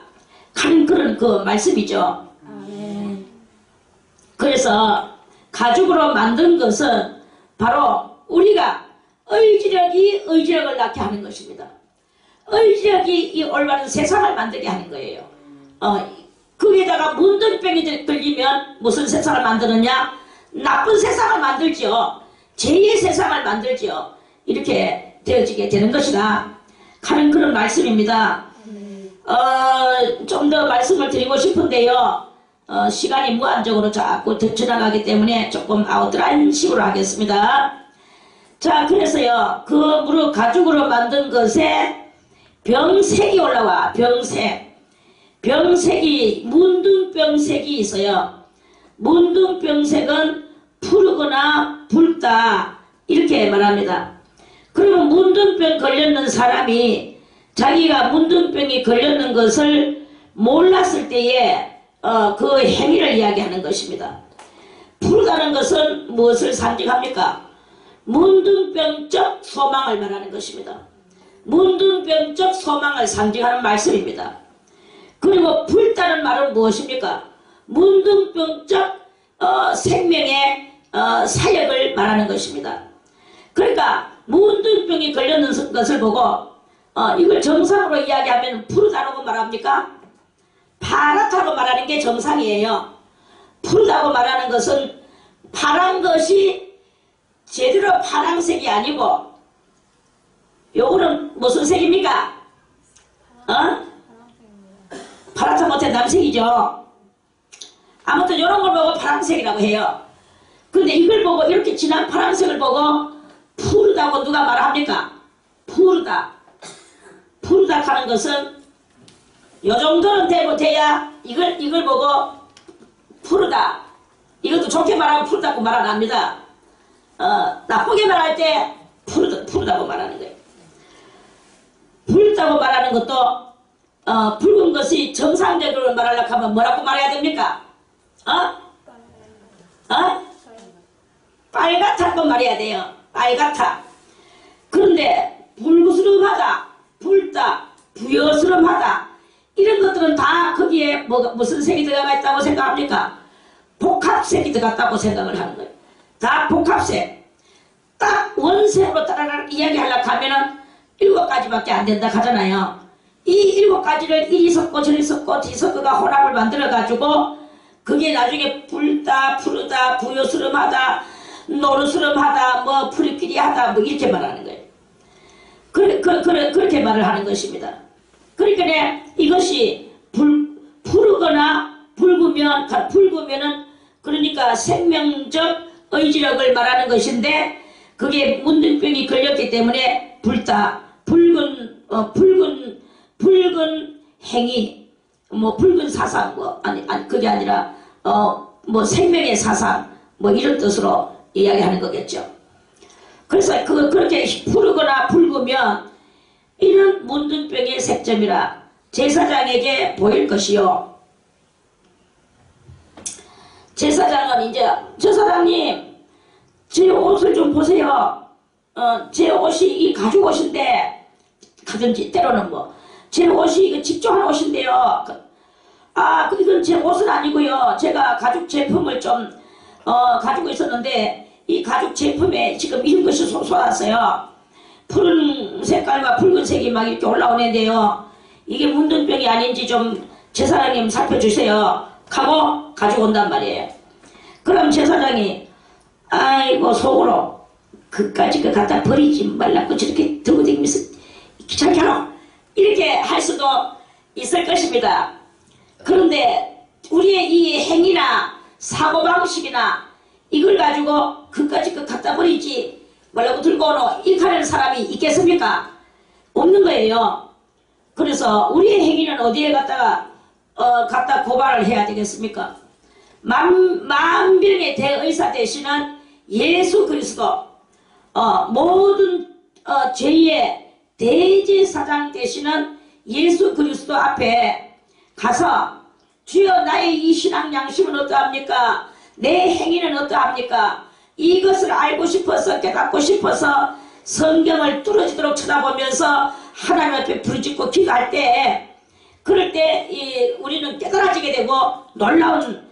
하는 그런 그 말씀이죠. 그래서 가죽으로 만든 것은 바로 우리가 의지력이 의지력을 낳게 하는 것입니다. 의지력이 이 올바른 세상을 만들게 하는 거예요. 거기에다가 문둥병이 들리면 무슨 세상을 만드느냐? 나쁜 세상을 만들죠. 죄의 세상을 만들죠. 이렇게 되어지게 되는 것이다 하는 그런 말씀입니다. 좀 더 말씀을 드리고 싶은데요, 시간이 무한적으로 자꾸 지나가기 때문에 조금 아웃라인 식으로 하겠습니다. 자, 그래서요, 그 무릎 가죽으로 만든 것에 병색이 올라와. 병색이 문둥병색이 있어요. 문둥병색은 푸르거나 붉다 이렇게 말합니다. 그러면 문둥병 걸렸는 사람이 자기가 문둥병이 걸렸는 것을 몰랐을 때에 그 행위를 이야기하는 것입니다. 푸르다는 것은 무엇을 상징합니까? 문둥병적 소망을 말하는 것입니다. 문둥병적 소망을 상징하는 말씀입니다. 그리고 붉다는 말은 무엇입니까? 문둥병적 생명의 사역을 말하는 것입니다. 그러니까 문둥병이 걸렸는 것을 보고 이걸 정상으로 이야기하면 푸르다고 말합니까? 파랗다고 말하는 게 정상이에요. 푸르다고 말하는 것은 파란 것이 제대로 파란색이 아니고, 요거는 무슨 색입니까? 파랗다 못해 남색이죠. 아무튼 이런 걸 보고 파란색이라고 해요. 근데 이걸 보고 이렇게 진한 파란색을 보고 푸르다고 누가 말합니까? 푸르다 하는 것은 요 정도는 되고 돼야 이걸 보고 푸르다. 이것도 좋게 말하면 푸르다고 말 안 합니다. 나쁘게 말할 때 푸르다고 말하는 거예요. 붉다고 말하는 것도 붉은 것이 정상적으로 말하려고 하면 뭐라고 말해야 됩니까? 빨갛다고 말해야 돼요. 빨갛다. 그런데 붉으스름하다, 붉다, 부여스름하다, 이런 것들은 다 거기에 무슨 색이 들어가 있다고 생각합니까? 복합색이 들어갔다고 생각을 하는 거예요. 다 복합색. 딱 원색으로 따라라 이야기하려고 하면은 7가지밖에 안 된다 하잖아요. 이 7가지를 이리 섞고 저리 섞고 뒤 섞어가 혼합을 만들어 가지고 그게 나중에 불다 푸르다 부요스름하다 노르스름하다 뭐 푸리끼리하다 뭐 이렇게 말하는 거예요. 그렇게 말을 하는 것입니다. 그러니까 이것이 푸르거나 붉으면은 그러니까 생명적 의지력을 말하는 것인데 그게 문둥병이 걸렸기 때문에 붉은 행위 뭐 붉은 사상 뭐 아니 그게 아니라 뭐 생명의 사상 뭐 이런 뜻으로 이야기하는 거겠죠. 그래서 그렇게 푸르거나 붉으면 이는 문둥병의 색점이라 제사장에게 보일 것이요. 제사장은 이제 저 사장님 제 옷을 좀 보세요. 제 옷이 이 가죽 옷인데 하든지 때로는 뭐 제 옷이 이거 직접 한 옷인데요. 이건 제 옷은 아니고요. 제가 가죽 제품을 좀 가지고 있었는데 이 가죽 제품에 지금 이런 것이 솟아났어요. 푸른 색깔과 붉은색이 막 이렇게 올라오는데요. 이게 문둥병이 아닌지 좀 제사장님 살펴주세요. 하고 가지고 온단 말이에요. 그럼 제사장이 아이고 속으로 그까지 갖다 버리지 말라고 저렇게 들고 다니면서 귀찮게 하노 이렇게 할 수도 있을 것입니다. 그런데 우리의 이 행위나 사고방식이나 이걸 가지고 그까지 갖다 버리지 말라고 들고 오노 이렇게 하는 사람이 있겠습니까? 없는 거예요. 그래서 우리의 행위는 어디에 갖다 고발을 해야 되겠습니까? 만병의 대의사 되시는 예수 그리스도 모든 죄의 대제사장 되시는 예수 그리스도 앞에 가서 주여 나의 이 신앙 양심은 어떠합니까? 내 행위는 어떠합니까? 이것을 알고 싶어서 깨닫고 싶어서 성경을 뚫어지도록 쳐다보면서 하나님 앞에 부르짖고 기도할 때 그럴 때 우리는 깨달아지게 되고 놀라운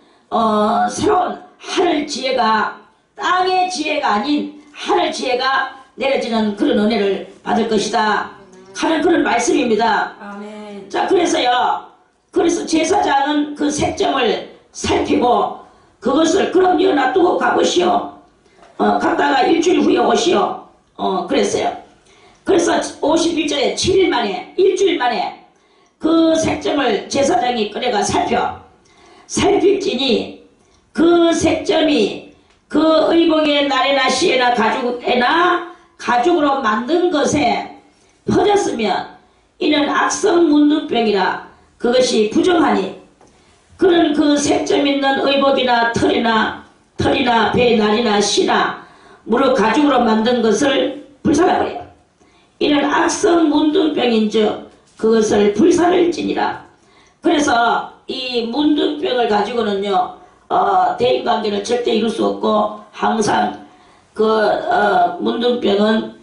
새로운 하늘 지혜가 땅의 지혜가 아닌 하늘 지혜가 내려지는 그런 은혜를 받을 것이다 하는 그런 말씀입니다. 아멘. 자 그래서 제사장은 그 색점을 살피고 그것을 그럼요 놔두고 가보시오. 갔다가 일주일 후에 오시오. 그랬어요. 그래서 51절에 7일 만에 일주일 만에 그 색점을 제사장이 꺼내가 살필지니 그 색점이 그 의복의 날에나 시에나 가죽으로 만든 것에 퍼졌으면 이는 악성 문둥병이라 그것이 부정하니 그는 그 색점 있는 의복이나 털이나 배 날이나 시나 무릇 가죽으로 만든 것을 불살라버려. 이는 악성 문둥병인즉 그것을 불살을지니라. 그래서 이 문둥병을 가지고는요 대인관계를 절대 이룰 수 없고 항상 문둥병은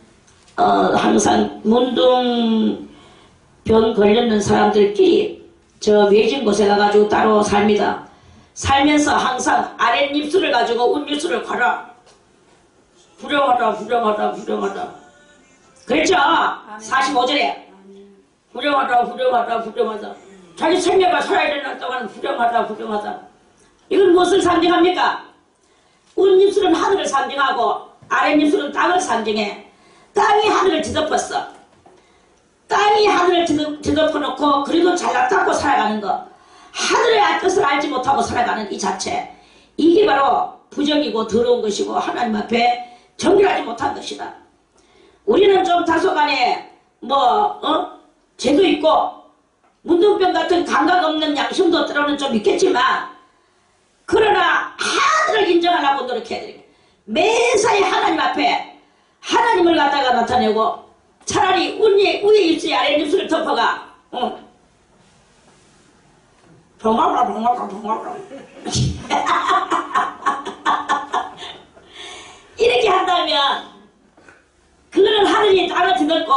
항상 문둥병 걸렸는 사람들끼리 저 외진 곳에 가가지고 따로 삽니다. 살면서 항상 아랫입술을 가지고 윗입술을 걸어. 불행하다. 그랬죠? 45절에 불행하다. 자기 생명과 살아야 되는 동안 불행하다. 이건 무엇을 상징합니까? 윗입술은 하늘을 상징하고 아랫입술은 땅을 상징해. 땅이 하늘을 뒤덮었어. 땅이 하늘을 뒤덮어놓고 그래도 잘났다고 살아가는 거. 하늘의 뜻을 알지 못하고 살아가는 이 자체. 이게 바로 부정이고 더러운 것이고 하나님 앞에 정결하지 못한 것이다. 우리는 좀 다소간에 죄도 있고 문둥병 같은 감각 없는 양심도 때로는 좀 있겠지만 그러나 하늘을 인정하려고 노력해야 돼. 매사에 하나님 앞에 하나님을 갖다가 나타내고 차라리 위에 입술이 아래 입술을 덮어가 동하라 이렇게 한다면 그거는 하늘이 땅을 뒤덮고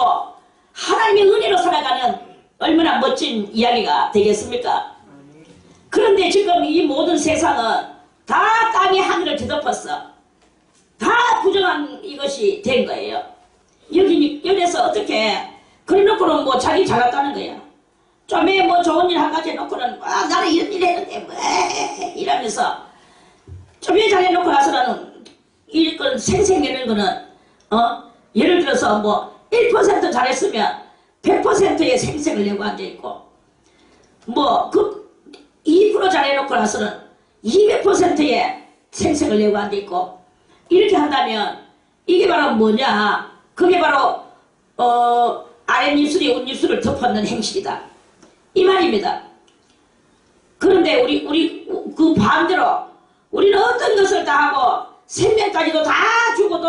하나님의 은혜로 살아가는 얼마나 멋진 이야기가 되겠습니까? 그런데 지금 이 모든 세상은 다 땅이 하늘을 뒤덮었어. 다 부정한 이것이 된 거예요. 여기서 어떻게 그래 놓고는 뭐 자기 잘났다는 거야. 좀에 뭐 좋은 일 한 가지 해놓고는 나는 이런 일 했는데 뭐 이러면서 좀에 잘해놓고 나서는 이건 생생내는 거는 예를 들어서 뭐 1% 잘했으면 100%의 생생을 내고 앉아있고 뭐 그 2% 잘해놓고 나서는 200%의 생생을 내고 앉아있고 이렇게 한다면 이게 바로 뭐냐, 그게 바로 아랫입술이 윗입술을 덮었는 행실이다 이 말입니다. 그런데 우리 그 반대로 우리는 어떤 것을 다 하고 생명까지도 다 주고도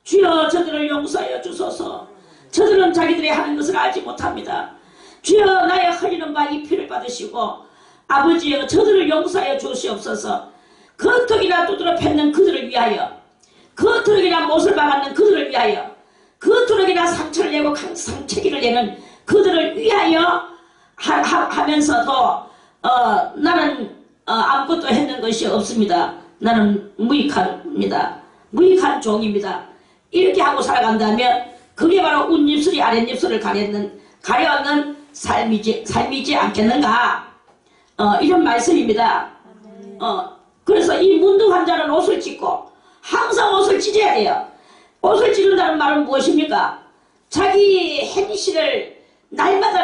주여 저들을 용서하여 주소서, 저들은 자기들이 하는 것을 알지 못합니다. 주여 나의 흘리는 바 이 피를 받으시고 아버지여 저들을 용서하여 주시옵소서. 그토록이나 두드러 팼는 그들을 위하여, 그토록이나 못을 박았는 그들을 위하여, 그토록이나 상처를 내고 상처기를 내는 그들을 위하여 하면서도 나는 아무것도 했는 것이 없습니다. 나는 무익합니다. 무익한 종입니다. 이렇게 하고 살아간다면 그게 바로 윗입술이 아랫입술을 가려는 삶이지 않겠는가, 이런 말씀입니다. 그래서 이 문득 환자는 옷을 찢고 항상 옷을 찢어야 돼요. 옷을 찢는다는 말은 무엇입니까? 자기 행실을 날마다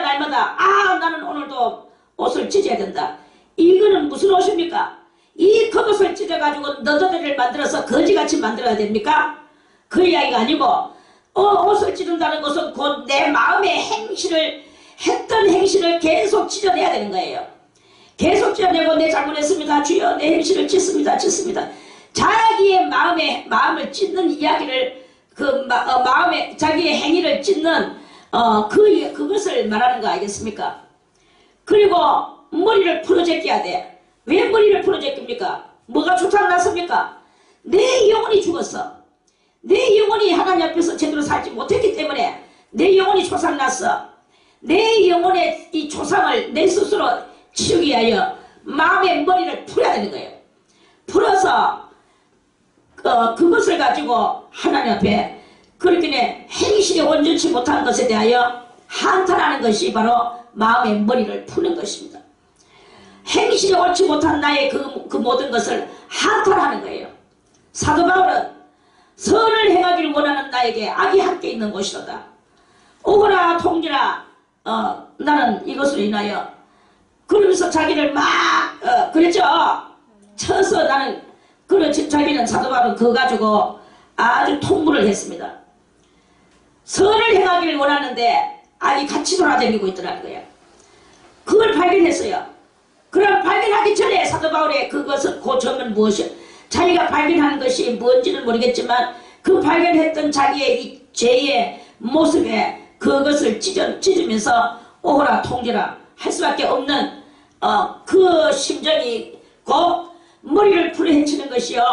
나는 오늘도 옷을 찢어야 된다. 이거는 무슨 옷입니까? 이 겉옷을 찢어가지고 너더리를 만들어서 거지같이 만들어야 됩니까? 그 이야기가 아니고 옷을 찢는다는 것은 곧 내 마음의 행실을 했던 행실을 계속 찢어내야 되는 거예요. 계속 찢어내고 내 잘못했습니다. 주여 내 행실을 찢습니다. 자기의 마음을 찢는 이야기를 마음에 자기의 행위를 찢는 그것을 말하는 거 아니겠습니까? 그리고 머리를 풀어제껴야 돼. 왜 머리를 풀어제낍니까? 뭐가 조상났습니까? 내 영혼이 죽었어. 내 영혼이 하나님 앞에서 제대로 살지 못했기 때문에 내 영혼이 조상났어. 내 영혼의 이 조상을 내 스스로 치우기 위하여 마음의 머리를 풀어야 되는 거예요. 풀어서 그것을 가지고 하나님 앞에 그렇게 행실이 온전치 못한 것에 대하여 한탄하는 것이 바로 마음의 머리를 푸는 것입니다. 행실이 옳지 못한 나의 그 모든 것을 한탄하는 거예요. 사도 바울은 선을 행하기를 원하는 나에게 악이 함께 있는 것이로다. 오거라 통지라 나는 이것으로 인하여, 그러면서 자기를 막 그랬죠. 쳐서 나는 자기는 사도 바울은 그거 가지고 아주 통분을 했습니다. 선을 행하기를 원하는데 악이 같이 돌아다니고 있더라는 거예요. 그걸 발견했어요. 그럼 발견하기 전에 사도 바울의 그것은 그 점은 무엇이요? 자기가 발견하는 것이 뭔지는 모르겠지만 그 발견했던 자기의 이 죄의 모습에 그것을 찢으면서 오거라 통제라 할 수밖에 없는 그 심정이 곧 머리를 풀어헤치는 것이요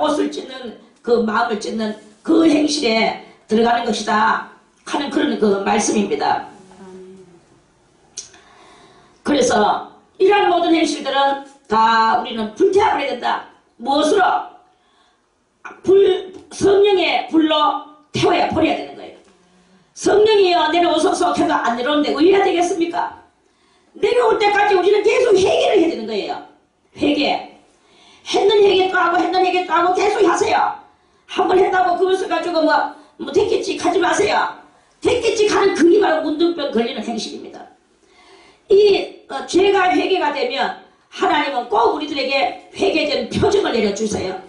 옷을 찢는 그 마음을 찢는 그 행실에 들어가는 것이다 하는 그런 그 말씀입니다. 그래서 이러한 모든 행실들은 다 우리는 불태워버려야 된다. 무엇으로? 성령의 불로 태워야 버려야 되는 거예요. 성령이여 내려오소서 해도 안 내려오는데 왜 해야 되겠습니까? 내려올 때까지 우리는 계속 회개를 해야 되는 거예요. 회개. 했는 회개 또 하고 했는 회개 또 하고 계속 하세요. 한 번 했다고 그것을 가지고 뭐 됐겠지 하지 마세요. 됐겠지 하는 그게 바로 문둥병 걸리는 행실입니다. 이 죄가 회개가 되면 하나님은 꼭 우리들에게 회개된 표정을 내려주세요.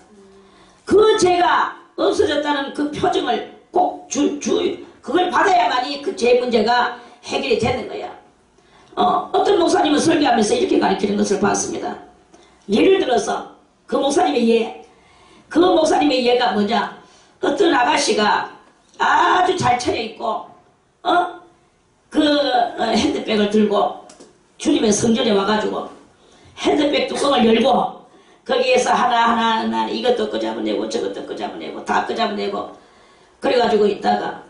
그 죄가 없어졌다는 그 표정을 꼭 그걸 받아야만이 그 죄 문제가 해결이 되는 거야. 어떤 목사님은 설교하면서 이렇게 가르치는 것을 봤습니다. 예를 들어서 그 목사님의 예가 뭐냐? 어떤 아가씨가 아주 잘 차려입고 핸드백을 들고 주님의 성전에 와가지고 핸드백 뚜껑을 열고 거기에서 하나 이것도 끄잡아내고 저것도 끄잡아내고 다 끄잡아내고 그래가지고 있다가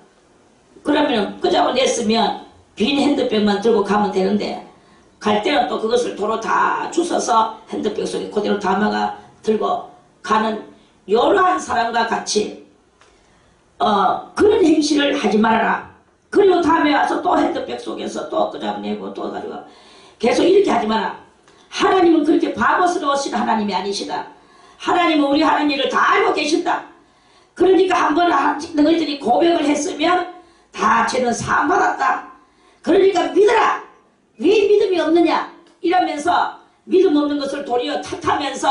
그러면 끄잡아냈으면 빈 핸드백만 들고 가면 되는데 갈 때는 또 그것을 도로 다 주워서 핸드백 속에 그대로 담아가 들고 가는 이러한 사람과 같이 그런 행실을 하지 말아라. 그리고 다음에 와서 또 핸드백 속에서 또 끄잡내고 또 가지고 계속 이렇게 하지 마라. 하나님은 그렇게 바보스러우신 하나님이 아니시다. 하나님은 우리 하는 일을 다 알고 계신다. 그러니까 한번 너희들이 고백을 했으면 다 쟤는 사함받았다. 그러니까 믿어라. 왜 믿음이 없느냐 이러면서 믿음 없는 것을 도리어 탓하면서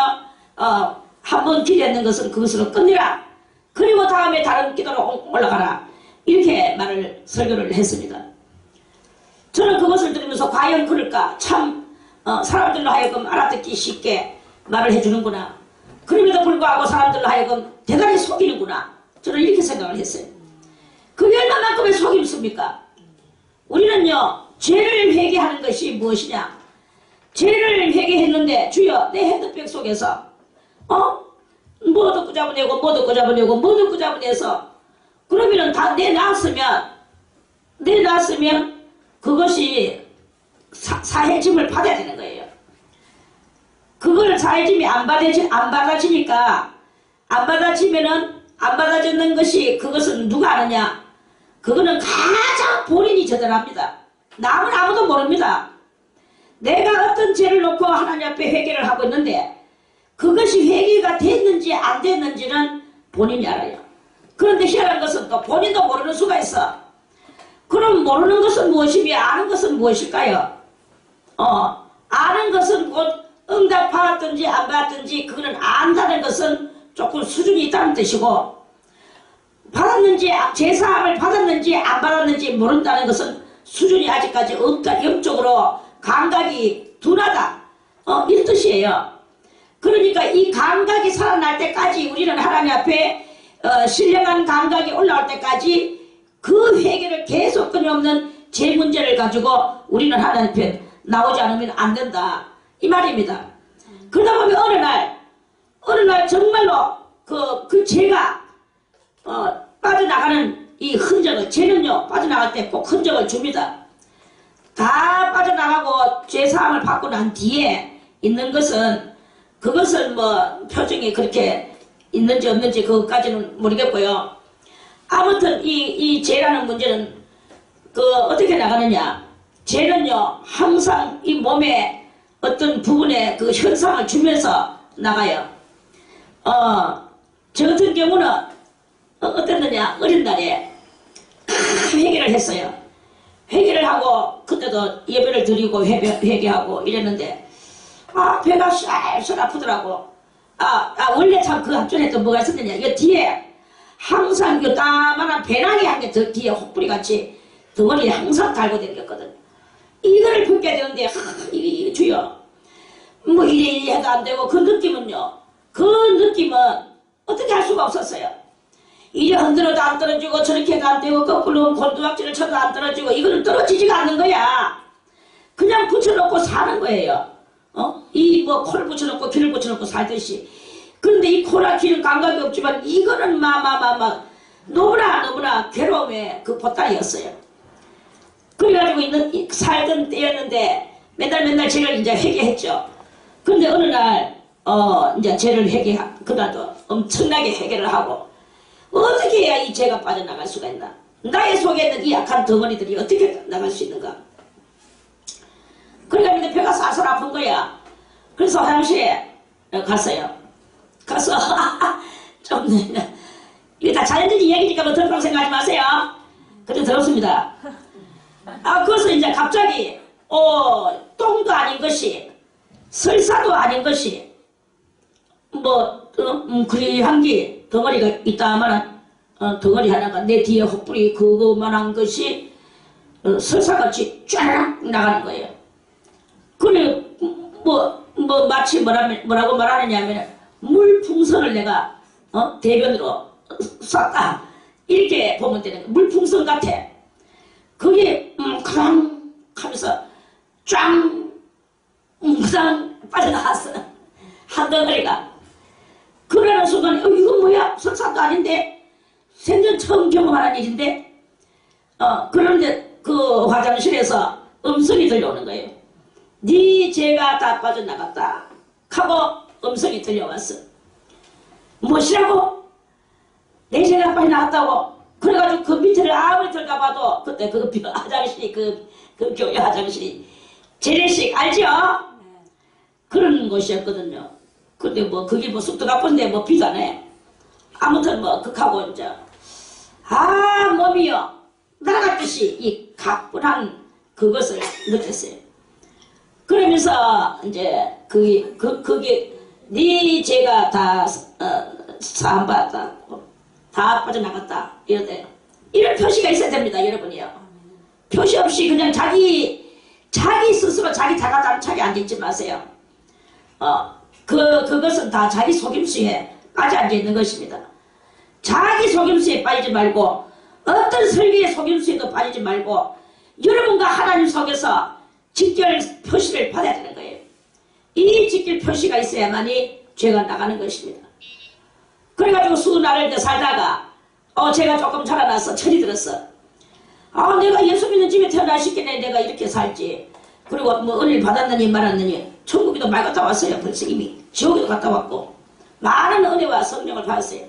한번 기도했는 것은 그것으로 끝내라. 그리고 다음에 다른 기도로 올라가라. 이렇게 설교를 했습니다. 저는 그것을 들으면서 과연 그럴까? 참 사람들로 하여금 알아듣기 쉽게 말을 해주는구나. 그럼에도 불구하고 사람들로 하여금 대단히 속이는구나. 저는 이렇게 생각을 했어요. 그게 얼마만큼의 속임수입니까? 우리는요, 죄를 회개하는 것이 무엇이냐? 죄를 회개했는데 주여 내 핸드백 속에서 뭐도 끄잡아내고 뭐도 끄잡아내고 뭐도 끄잡아내서 그러면은 다 내놨으면 그것이 사해짐을 받아야 되는 거예요. 그걸 사해짐이 안 받아지니까 안 받아지는 것이 그것은 누가 아느냐? 그거는 가장 본인이 저절합니다. 남은 아무도 모릅니다. 내가 어떤 죄를 놓고 하나님 앞에 회개를 하고 있는데 그것이 회개가 됐는지 안 됐는지는 본인이 알아요. 그런데 희한한 것은 또 본인도 모르는 수가 있어. 그럼 모르는 것은 무엇이며 아는 것은 무엇일까요? 아는 것은 곧 응답 받았든지 안 받았든지 그거는 안다는 것은 조금 수준이 있다는 뜻이고 받았는지 제사함을 받았는지 안 받았는지 모른다는 것은 수준이 아직까지 없다. 영적으로 감각이 둔하다. 이런 뜻이에요. 그러니까 이 감각이 살아날 때까지 우리는 하나님 앞에 신령한 감각이 올라올 때까지 그 회개를 계속 끊임없는 죄 문제를 가지고 우리는 하나님 앞에 나오지 않으면 안 된다. 이 말입니다. 그러다 보면 어느 날 정말로 그 죄가 빠져나가는 이 흔적을, 죄는요 빠져나갈 때 꼭 흔적을 줍니다. 다 빠져나가고 죄사함을 받고 난 뒤에 있는 것은 그것은 뭐 표정이 그렇게 있는지 없는지 그것까지는 모르겠고요. 아무튼 이 죄라는 문제는 어떻게 나가느냐? 죄는요 항상 이 몸에 어떤 부분에 그 현상을 주면서 나가요. 저 같은 경우는 어땠느냐? 어린 날에 회개를 했어요. 회개를 하고 그때도 예배를 드리고 회개하고 이랬는데 배가 쌀쌀 아프더라고. 원래 참 그 앞전에 또 뭐가 있었느냐? 이 뒤에 항상 그 따만한 배낭이 한 개 뒤에 혹부리같이 덩어리에 항상 달고 다녔거든. 이거를 품게 되는데 주여 뭐 이래 해도 안 되고 그 느낌은 어떻게 할 수가 없었어요. 이래 흔들어도 안 떨어지고 저렇게 해도 안 되고 거꾸로 곤두박질을 쳐도 안 떨어지고 이거는 떨어지지가 않는 거야. 그냥 붙여놓고 사는 거예요. 이 뭐 코를 붙여놓고 귀를 붙여놓고 살듯이. 그런데 이 코나 귀는 감각이 없지만 이거는 너무나 괴로움의 그 보따리였어요. 그래가지고 살던 때였는데 맨날 죄를 이제 회개했죠. 그런데 어느 날 이제 죄를 그날도 엄청나게 회개를 하고 어떻게 해야 이 죄가 빠져나갈 수가 있나? 나의 속에 있는 이 약한 덩어리들이 어떻게 나갈 수 있는가? 그러니까 배가 살살 아픈 거야. 그래서 화장실에 갔어요. 가서 좀 이게 다 자연적인 이야기니까 뭐 더럽다고 생각하지 마세요. 그때 들었습니다. 그래서 이제 갑자기 똥도 아닌 것이 설사도 아닌 것이 그리 한기 덩어리가 있다마는 덩어리 하나가 내 뒤에 혹부리 그거만한 것이 설사같이 쫙 나가는 거예요. 그래 마치 뭐라고 말하느냐면 물풍선을 내가 대변으로 쐈다 이렇게 보면 되는 거야. 물풍선 같아. 그게 그랑 하면서 쫙 빠져나갔어. 한 덩어리가. 그러는 순간 이건 뭐야? 설사도 아닌데 생전 처음 경험하는 일인데 그런데 그 화장실에서 음성이 들려오는 거예요. 네 죄가 다 빠져나갔다 하고 음성이 들려왔어. 무엇이라고? 내 죄가 빠져나갔다고? 그래가지고 그 밑에를 아무리 들어가 봐도 그때 그 화장실이 그 교회 화장실이 재래식 알죠? 그런 곳이었거든요. 근데 뭐 그게 뭐 숲도 가쁜데 뭐 비도 안 해. 아무튼 뭐 극하고 이제 몸이요 날아갔듯이 이 가뿐한 그것을 느꼈어요. 그러면서 이제 그게 네 죄가 다 사함받았다 다 빠져나갔다 이러대. 이런 표시가 있어야 됩니다 여러분이요. 표시 없이 그냥 자기 스스로 자기 자가다른 차게 앉아있지 마세요. 그것은 다 자기 속임수에 빠져 앉아있는 것입니다. 자기 속임수에 빠지지 말고 어떤 설교의 속임수에도 빠지지 말고 여러분과 하나님 속에서 직결 표시를 받아야 되는 거예요. 이 직결 표시가 있어야만이 죄가 나가는 것입니다. 그래가지고 수날을 살다가 제가 조금 자라나서 철이 들었어. 내가 예수 믿는 집에 태어나시겠네. 내가 이렇게 살지. 그리고 뭐 은혜를 받았느니 말았느니 천국에도 말 갔다 왔어요. 벌써 이미 지옥에도 갔다 왔고 많은 은혜와 성령을 받았어요.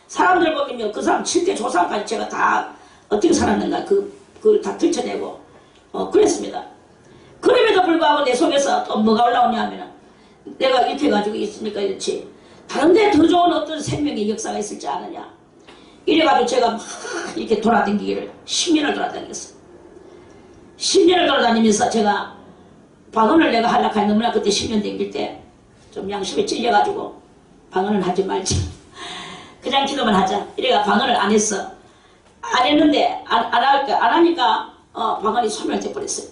사람들 보면요 그 사람 7대 조상까지 제가 다 어떻게 살았는가 그걸 다 들춰내고 그랬습니다. 그럼에도 불구하고 내 속에서 또 뭐가 올라오냐 하면 내가 이렇게 가지고 있으니까 이렇지 다른데 더 좋은 어떤 생명의 역사가 있을지 아느냐. 이래가지고 제가 막 이렇게 돌아다니기를 10년을 돌아다녔어요. 10년을 돌아다니면서 제가 방언을 내가 하려고 했는데 너무나 그때 10년 댕길 때 좀 양심에 찔려가지고 방언은 하지 말자. 그냥 기도만 하자. 이래가 방언을 안 했어. 안 했는데 안 하니까 방언이 소멸돼 버렸어요.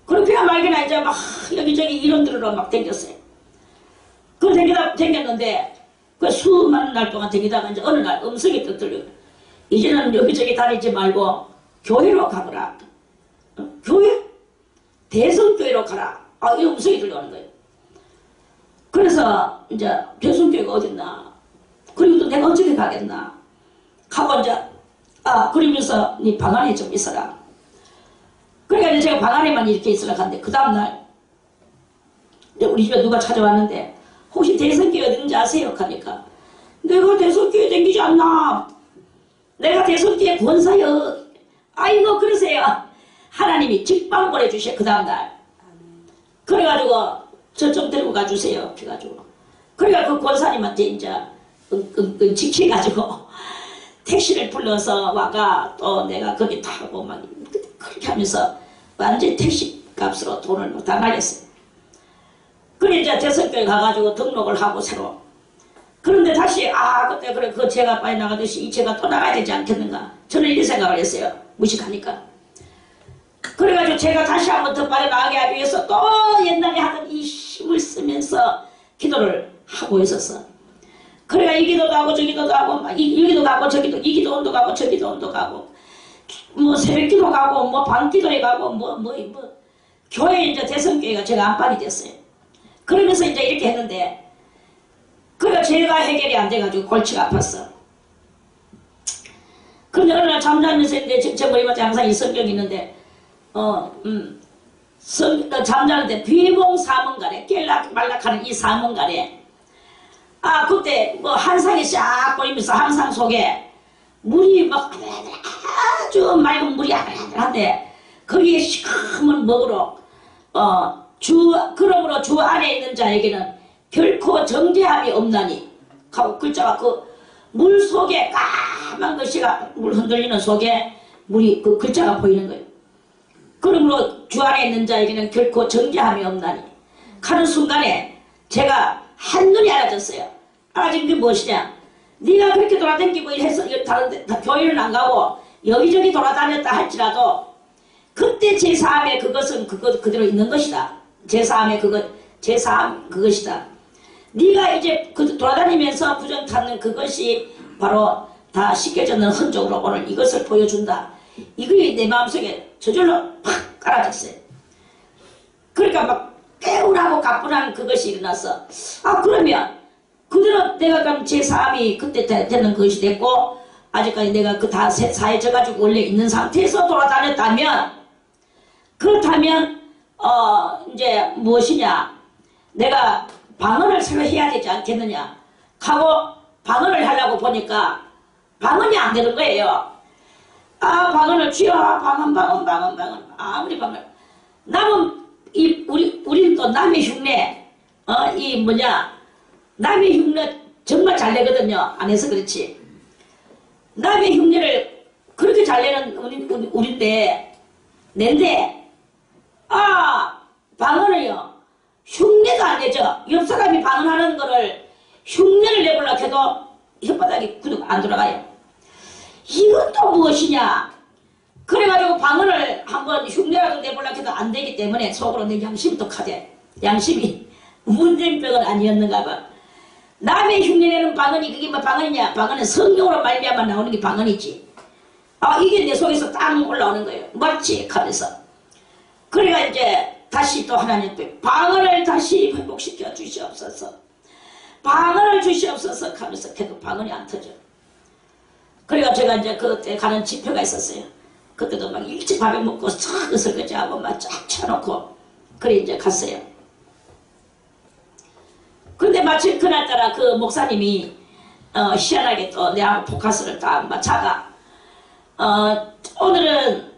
그렇게나 말기나 이제 막 여기저기 이론들으로 막 댕겼어요. 그걸 댕겼는데 그 수많은 날 동안 댕기다가 이제 어느 날 음성이 또 들려요. 이제는 여기저기 다니지 말고 교회로 가거라. 교회? 대성교회로 가라. 이 음성이 들려오는 거예요. 그래서 이제 대성교회가 어딨나. 그리고 또 내가 어떻게 가겠나. 하고 이제 그러면서 네 방 안에 좀 있어라. 그러니까 이제 제가 방 안에만 이렇게 있으라 하는데 그 다음날 우리 집에 누가 찾아왔는데 혹시 대성교회 어딘지 아세요? 하니까 내가 대성교회 댕기지 않나. 내가 대성교회 권사여. 아이고 그러세요. 하나님이 직방 보내주셔 그 다음날. 그래가지고 저 좀 데리고 가주세요. 그래가지고 그러니까 그 권사님한테 이제 지켜가지고 택시를 불러서 와가 또 내가 거기 타고 막 그렇게 하면서 완전 택시 값으로 돈을 다 날렸어요. 그래 이제 대성교회 가가지고 등록을 하고 새로. 그런데 다시 그때 그래 그 죄가 빠져나가듯이 이 죄가 또 나가야 되지 않겠는가. 저는 이런 생각을 했어요. 무식하니까. 그래가지고 제가 다시 한번 더 빠져나가게 하기 위해서 또 옛날에 하던 이 힘을 쓰면서 기도를 하고 있었어. 그래가 이 기도도 하고 저 기도도 하고 여기도 가고 저기도 이 기도원도 가고 저 기도원도 가고 뭐 새벽기도 가고 뭐 밤기도에 가고 뭐 교회 이제 대성교회가 제가 안방이 됐어요. 그러면서 이제 이렇게 했는데 그래가 죄가 해결이 안 돼가지고 골치가 아팠어. 그런데 어느 날 잠자면서 이제 제 머리맡에 항상 이 성경이 있는데 잠자는데 비몽사몽간에 깰락말락하는 이 사몽간에 그때 뭐 한상이 싹 보이면서 한상 속에 물이 막 아주 맑은 물이 아들아들한데 거기에 시커먼 먹으로 그러므로 주 안에 있는 자에게는 결코 정죄함이 없나니 하고 글자가 그 물 속에 까만 것이가 물 흔들리는 속에 물이 그 글자가 보이는 거예요. 그러므로 주 안에 있는 자에게는 결코 정죄함이 없나니 하는 순간에 제가 한눈이 알아졌어요. 알아진 게 무엇이냐. 네가 그렇게 돌아다니고 해서 다른데 교회는 안 가고 여기저기 돌아다녔다 할지라도 그때 제사함에 그것은 그대로 있는 것이다. 제사함에 제사함 그것이다. 네가 이제 돌아다니면서 부정 찾는 그것이 바로 다 씻겨졌는 흔적으로 오늘 이것을 보여준다. 이게 내 마음속에 저절로 팍 깔아졌어요. 그러니까 막 개운하고 가뿐한 그것이 일어났어. 그러면 그대로 내가 그럼 제사함이 그때 되는 것이 됐고 아직까지 내가 그 다 사해져가지고 원래 있는 상태에서 돌아다녔다면 그렇다면 이제 무엇이냐. 내가 방언을 새로 해야 되지 않겠느냐 하고 방언을 하려고 보니까 방언이 안 되는 거예요. 아 방언을 주여 방언 아무리 방언 남은 우리는 또 남의 흉내 이 뭐냐 남의 흉내 정말 잘 내거든요. 안 해서 그렇지. 남의 흉내를 그렇게 잘 내는 우리인데 낸데 방언을요 흉내도 안 내죠. 옆 사람이 방언하는 거를 흉내를 내보려고 해도 혓바닥이 구독 안 돌아가요. 이건 또 무엇이냐. 그래가지고 방언을 한번 흉내라도 내보려고 해도 안 되기 때문에 속으로 내 양심이 독하대. 양심이 문제병은 아니었는가 봐. 남의 흉내내는 방언이 그게 뭐 방언이냐. 방언은 성령으로 말미암아 나오는 게 방언이지. 이게 내 속에서 딱 올라오는 거예요. 맞지? 하면서. 그래가 이제 다시 또 하나님께 방언을 다시 회복시켜 주시옵소서. 방언을 주시옵소서 하면서 계속 방언이 안 터져. 그래가 제가 이제 그때 가는 집회가 있었어요. 그때도 막 일찍 밥을 먹고 싹 설거지하고 막 쫙 쳐놓고 그래 이제 갔어요. 근데 마침 그날따라 그 목사님이 희한하게 또 내하고 포커스를 딱 맞춰가 오늘은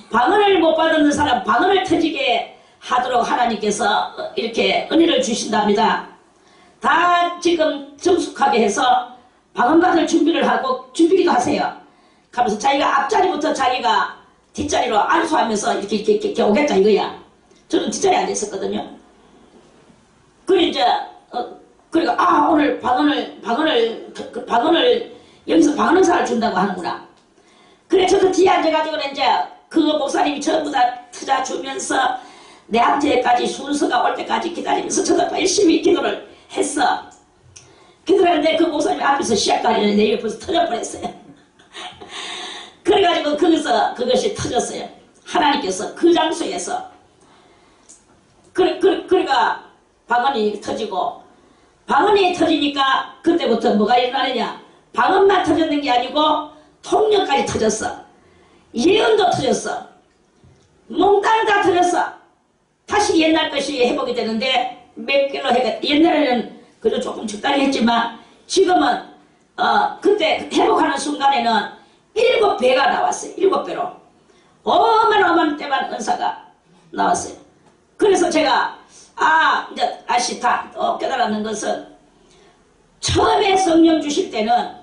방언을 못 받는 사람 방언을 터지게 하도록 하나님께서 이렇게 은혜를 주신답니다. 다 지금 정숙하게 해서 방언 받을 준비를 하고 준비기도 하세요. 하면서 자기가 앞자리부터 자기가 뒷자리로 안수하면서 이렇게 오겠다 이거야. 저는 뒷자리에 앉아있었거든요. 그래 이제 그리고 오늘 방언을 여기서 방언 행사를 준다고 하는구나. 그래 저도 뒤에 앉아가지고 이제 그 목사님이 전부 다 투자 주면서 내한테까지 순서가 올 때까지 기다리면서 저도 열심히 기도를 했어. 기도를 했는데 그 목사님 앞에서 시작하려는데 내 옆에서 터져버렸어요. 그래가지고 거기서 그것이 터졌어요. 하나님께서 그 장소에서 그래가 방언이 터지고 방언이 터지니까 그때부터 뭐가 일어나느냐. 방언만 터졌는 게 아니고 통역까지 터졌어. 예언도 터졌어. 몽땅 다 터졌어. 다시 옛날 것이 회복이 되는데 몇 개로 해가 옛날에는 그래도 조금 적당히 했지만 지금은 그때 회복하는 순간에는 7배가 나왔어요. 7배로 어마어마한 때만 은사가 나왔어요. 그래서 제가 이제 다시 다 깨달았는 것은 처음에 성령 주실 때는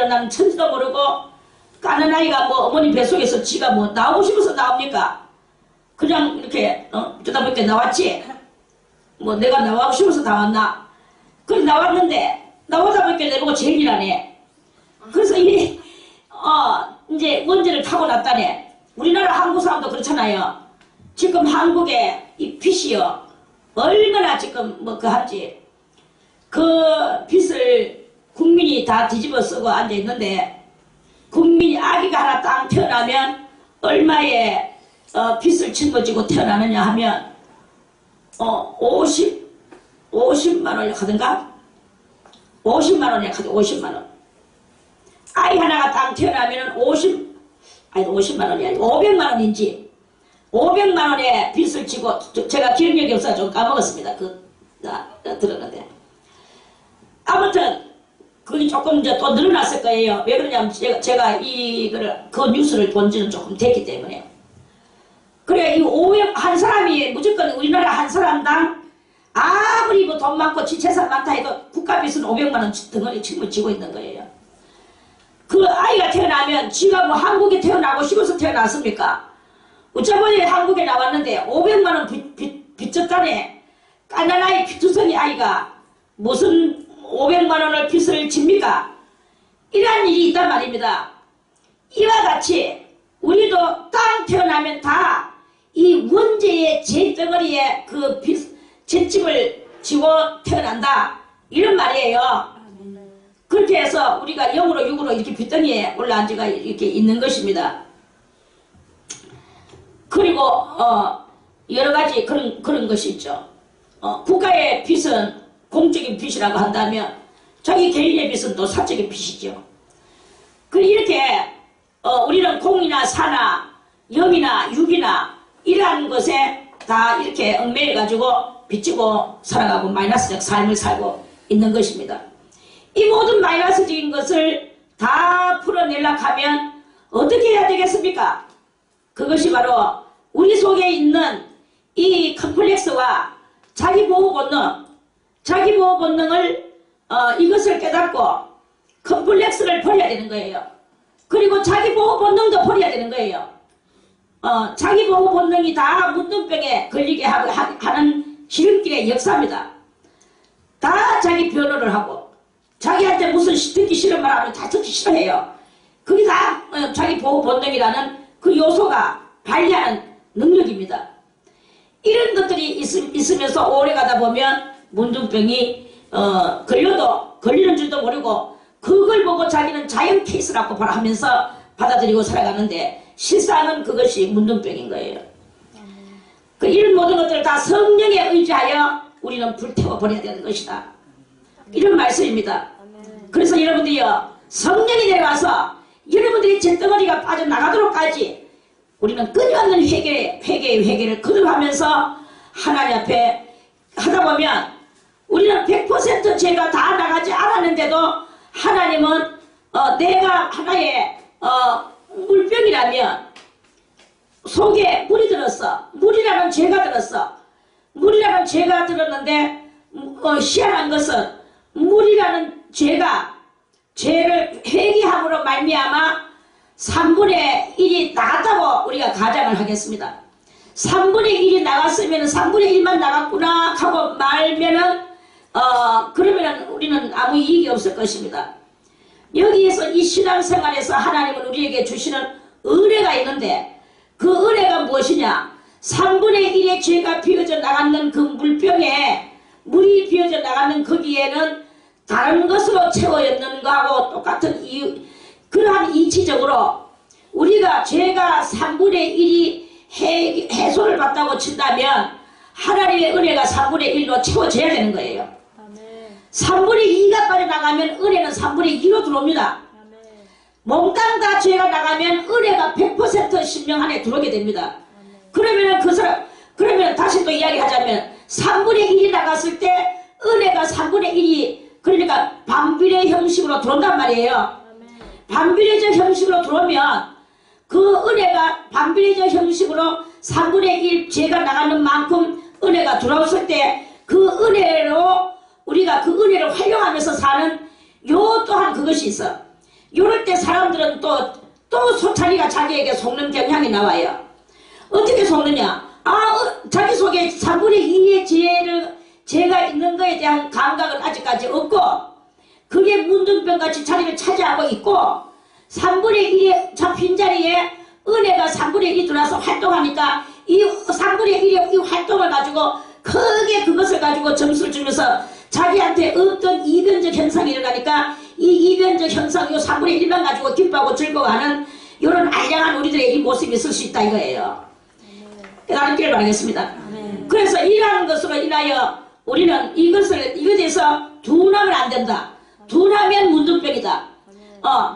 나는 천지도 모르고 까는 아이가 뭐 어머니 뱃속에서 지가 뭐 나오고 싶어서 나옵니까? 그냥 이렇게 주다 보니까 나왔지. 뭐 내가 나오고 싶어서 나왔나? 그래서 나왔는데 나오다 보니까 내보고 제일 일하네. 그래서 이제 원죄를 타고 났다네. 우리나라 한국 사람도 그렇잖아요. 지금 한국에 이 빚이요 얼마나 지금 뭐 한지 그 빚을 국민이 다 뒤집어 쓰고 앉아 있는데 국민이 아기가 하나 딱 태어나면 얼마의 빚을 짊어지고 태어나느냐 하면 50만 원이 하던가 50만 원이 하던 50만 원. 아이 하나가 딱 태어나면 50만 원이 아니고 500만 원인지 500만 원의 빚을 지고 제가 기억력이 없어서 좀 까먹었습니다. 들었는데 아무튼 그게 조금 이제 또 늘어났을 거예요. 왜 그러냐면 제가 그 뉴스를 본 지는 조금 됐기 때문에. 그래 한 사람이 무조건 우리나라 한 사람당 아무리 뭐 돈 많고 지재산 많다 해도 국가 빚은 500만 원 덩어리 짊어지고 있는 거예요. 그 아이가 태어나면 지가 뭐 한국에 태어나고 싶어서 태어났습니까? 어쩌면 한국에 나왔는데 500만 원 빚졌다네. 까나나이 피투성이 아이가 무슨 500만 원을 빚을 집니까? 이러한 일이 있단 말입니다. 이와 같이 우리도 땅 태어나면 다 이 원죄의 죄덩어리에 그 죄집을 지고 태어난다. 이런 말이에요. 그렇게 해서 우리가 영으로 육으로 이렇게 빚덩이에 올라앉아 이렇게 있는 것입니다. 그리고 여러 가지 그런 것이 있죠. 국가의 빚은 공적인 빚이라고 한다면 자기 개인의 빚은 또 사적인 빚이죠. 이렇게 우리는 공이나 사나 영이나 육이나 이러한 것에 다 이렇게 얽매여 가지고 빚지고 살아가고 마이너스적 삶을 살고 있는 것입니다. 이 모든 마이너스적인 것을 다 풀어내려고 하면 어떻게 해야 되겠습니까? 그것이 바로 우리 속에 있는 이 컴플렉스와 자기보호 본능을 이것을 깨닫고 컴플렉스를 버려야 되는 거예요. 그리고 자기보호 본능도 버려야 되는 거예요. 자기보호 본능이 다 문둥병에 걸리게 하는 지름길의 역사입니다. 다 자기 변호를 하고 자기한테 무슨 듣기 싫은 말 하면 다 듣기 싫어해요. 그게 다 자기 보호 본능이라는 그 요소가 발휘하는 능력입니다. 이런 것들이 있으면서 오래 가다 보면 문둥병이 걸리는 줄도 모르고 그걸 보고 자기는 자연 케이스라고 하면서 받아들이고 살아가는데 실상은 그것이 문둥병인 거예요. 이런 모든 것들을 다 성령에 의지하여 우리는 불태워 버려야 되는 것이다. 이런 말씀입니다. 그래서 여러분들이요, 성령이 내려와서 여러분들이 잿덩어리가 빠져나가도록까지 우리는 끊임없는 회개를 거듭하면서 하나님 앞에 하다 보면 우리는 100% 죄가 다 나가지 않았는데도 하나님은 내가 하나의 물병이라면 속에 물이 들었어. 물이라는 죄가 들었어. 물이라는 죄가 들었는데 희한한 것은 물이라는 죄를 회개함으로 말미암아 3분의 1이 나갔다고 우리가 가정을 하겠습니다. 3분의 1이 나갔으면 3분의 1만 나갔구나 하고 말면은 그러면은 우리는 아무 이익이 없을 것입니다. 여기에서 이 신앙생활에서 하나님은 우리에게 주시는 은혜가 있는데 그 은혜가 무엇이냐? 3분의 1의 죄가 비어져 나가는 그 물병에 물이 비어져 나가는 거기에는 다른 것으로 채워있는 거하고 똑같은 그러한 이치적으로 우리가 죄가 3분의 1이 해소를 받다고 친다면 하나님의 은혜가 3분의 1로 채워져야 되는 거예요. 아멘. 3분의 2가 빠져나가면 은혜는 3분의 2로 들어옵니다. 아멘. 몽땅 다 죄가 나가면 은혜가 100% 심령 안에 들어오게 됩니다. 아멘. 그러면 다시 또 이야기하자면 3분의 1이 나갔을 때 은혜가 3분의 1이 그러니까 반비례 형식으로 들어온단 말이에요. 아멘. 반비례적 형식으로 들어오면 그 은혜가 반비례적 형식으로 3분의 1 죄가 나가는 만큼 은혜가 들어왔을 때 그 은혜로 우리가 그 은혜를 활용하면서 사는 요 또한 그것이 있어. 요럴 때 사람들은 또 소찬이가 자기에게 속는 경향이 나와요. 어떻게 속느냐? 자기 속에 3분의 2의 죄가 있는 것에 대한 감각은 아직까지 없고 그게 문둥병같이 자리를 차지하고 있고 3분의 1에 잡힌 자리에 은혜가 3분의 1이 들어와서 활동하니까 이 3분의 1의 이 활동을 가지고 크게 그것을 가지고 점수를 주면서 자기한테 어떤 이변적 현상이 일어나니까 이 이변적 현상 이 3분의 1만 가지고 기뻐하고 즐거워하는 이런 알량한 우리들의 이 모습이 있을 수 있다 이거예요. 깨달기를 바라겠습니다. 그래서 이러한 것으로 인하여 우리는 이것에 대해서 둔하면 안 된다. 둔하면 문둥병이다.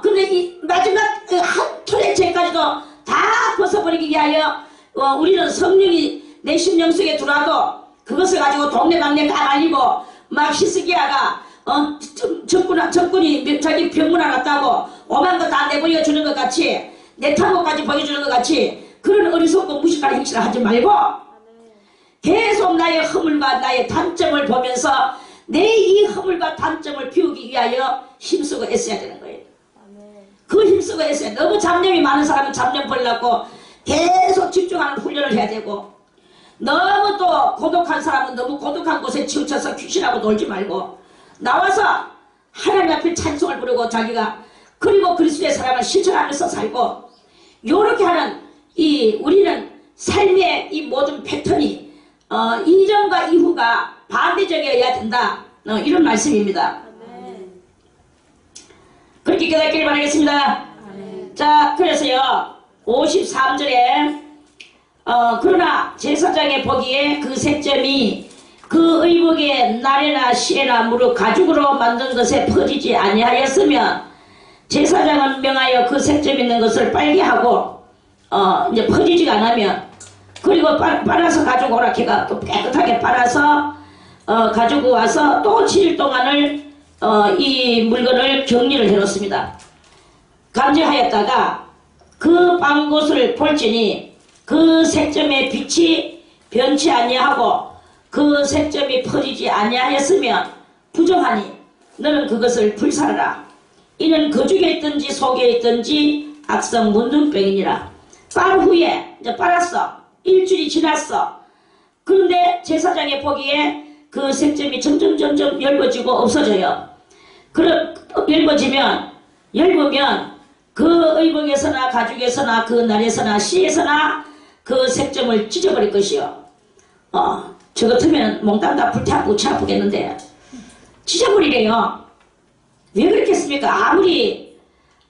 근데 이 마지막 한 톨의 죄까지도 다 벗어버리기 위하여 우리는 성령이 내 심령 속에 들어와도 그것을 가지고 동네방네 까발리고 막 히스기야가 적군이 자기 병문 알았다고 오만 거 다 내버려 주는 것 같이 내 탐욕까지 보여주는 것 같이 그런 어리석고 무식한 행실을 하지 말고 계속 나의 허물과 나의 단점을 보면서 내 이 허물과 단점을 비우기 위하여 힘쓰고 애써야 되는 거예요. 그 힘쓰고 애써야 돼. 너무 잡념이 많은 사람은 잡념 버리려고 계속 집중하는 훈련을 해야 되고 너무 또 고독한 사람은 너무 고독한 곳에 치우쳐서 귀신하고 놀지 말고 나와서 하나님 앞에 찬송을 부르고 자기가 그리고 그리스도의 사랑을 실천하면서 살고 요렇게 하는 우리는 삶의 이 모든 패턴이 이전과 이후가 반대적이어야 된다. 이런 말씀입니다. 그렇게 깨닫기를 바라겠습니다. 자, 그래서요 53절에 그러나 제사장의 보기에 그 색점이 그 의복의 날에나 시에나 무릇 가죽으로 만든 것에 퍼지지 아니하였으면 제사장은 명하여 그 색점 있는 것을 빨게 하고 이제 퍼지지가 않으면 그리고 빨아서 가지고 오라 걔가 또 깨끗하게 빨아서 가지고 와서 또 7일 동안을 이 물건을 격리를 해놓습니다. 감정하였다가 그 방 곳을 볼지니 그 색점의 빛이 변치 아니하고 그 색점이 퍼지지 아니하였으면 부정하니 너는 그것을 불사르라. 이는 거죽에 있든지 속에 있든지 악성 문둥병이니라. 빨 후에 이제 빨았어. 일주일이 지났어. 그런데 제사장이 보기에 그 색점이 점점 엷어지고 없어져요. 엷으면 그 의복에서나 가죽에서나 그 날에서나 시에서나 그 색점을 찢어버릴 것이요. 저 같으면 몽땅 다 불타고 치 아프겠는데 찢어버리래요. 왜 그렇겠습니까?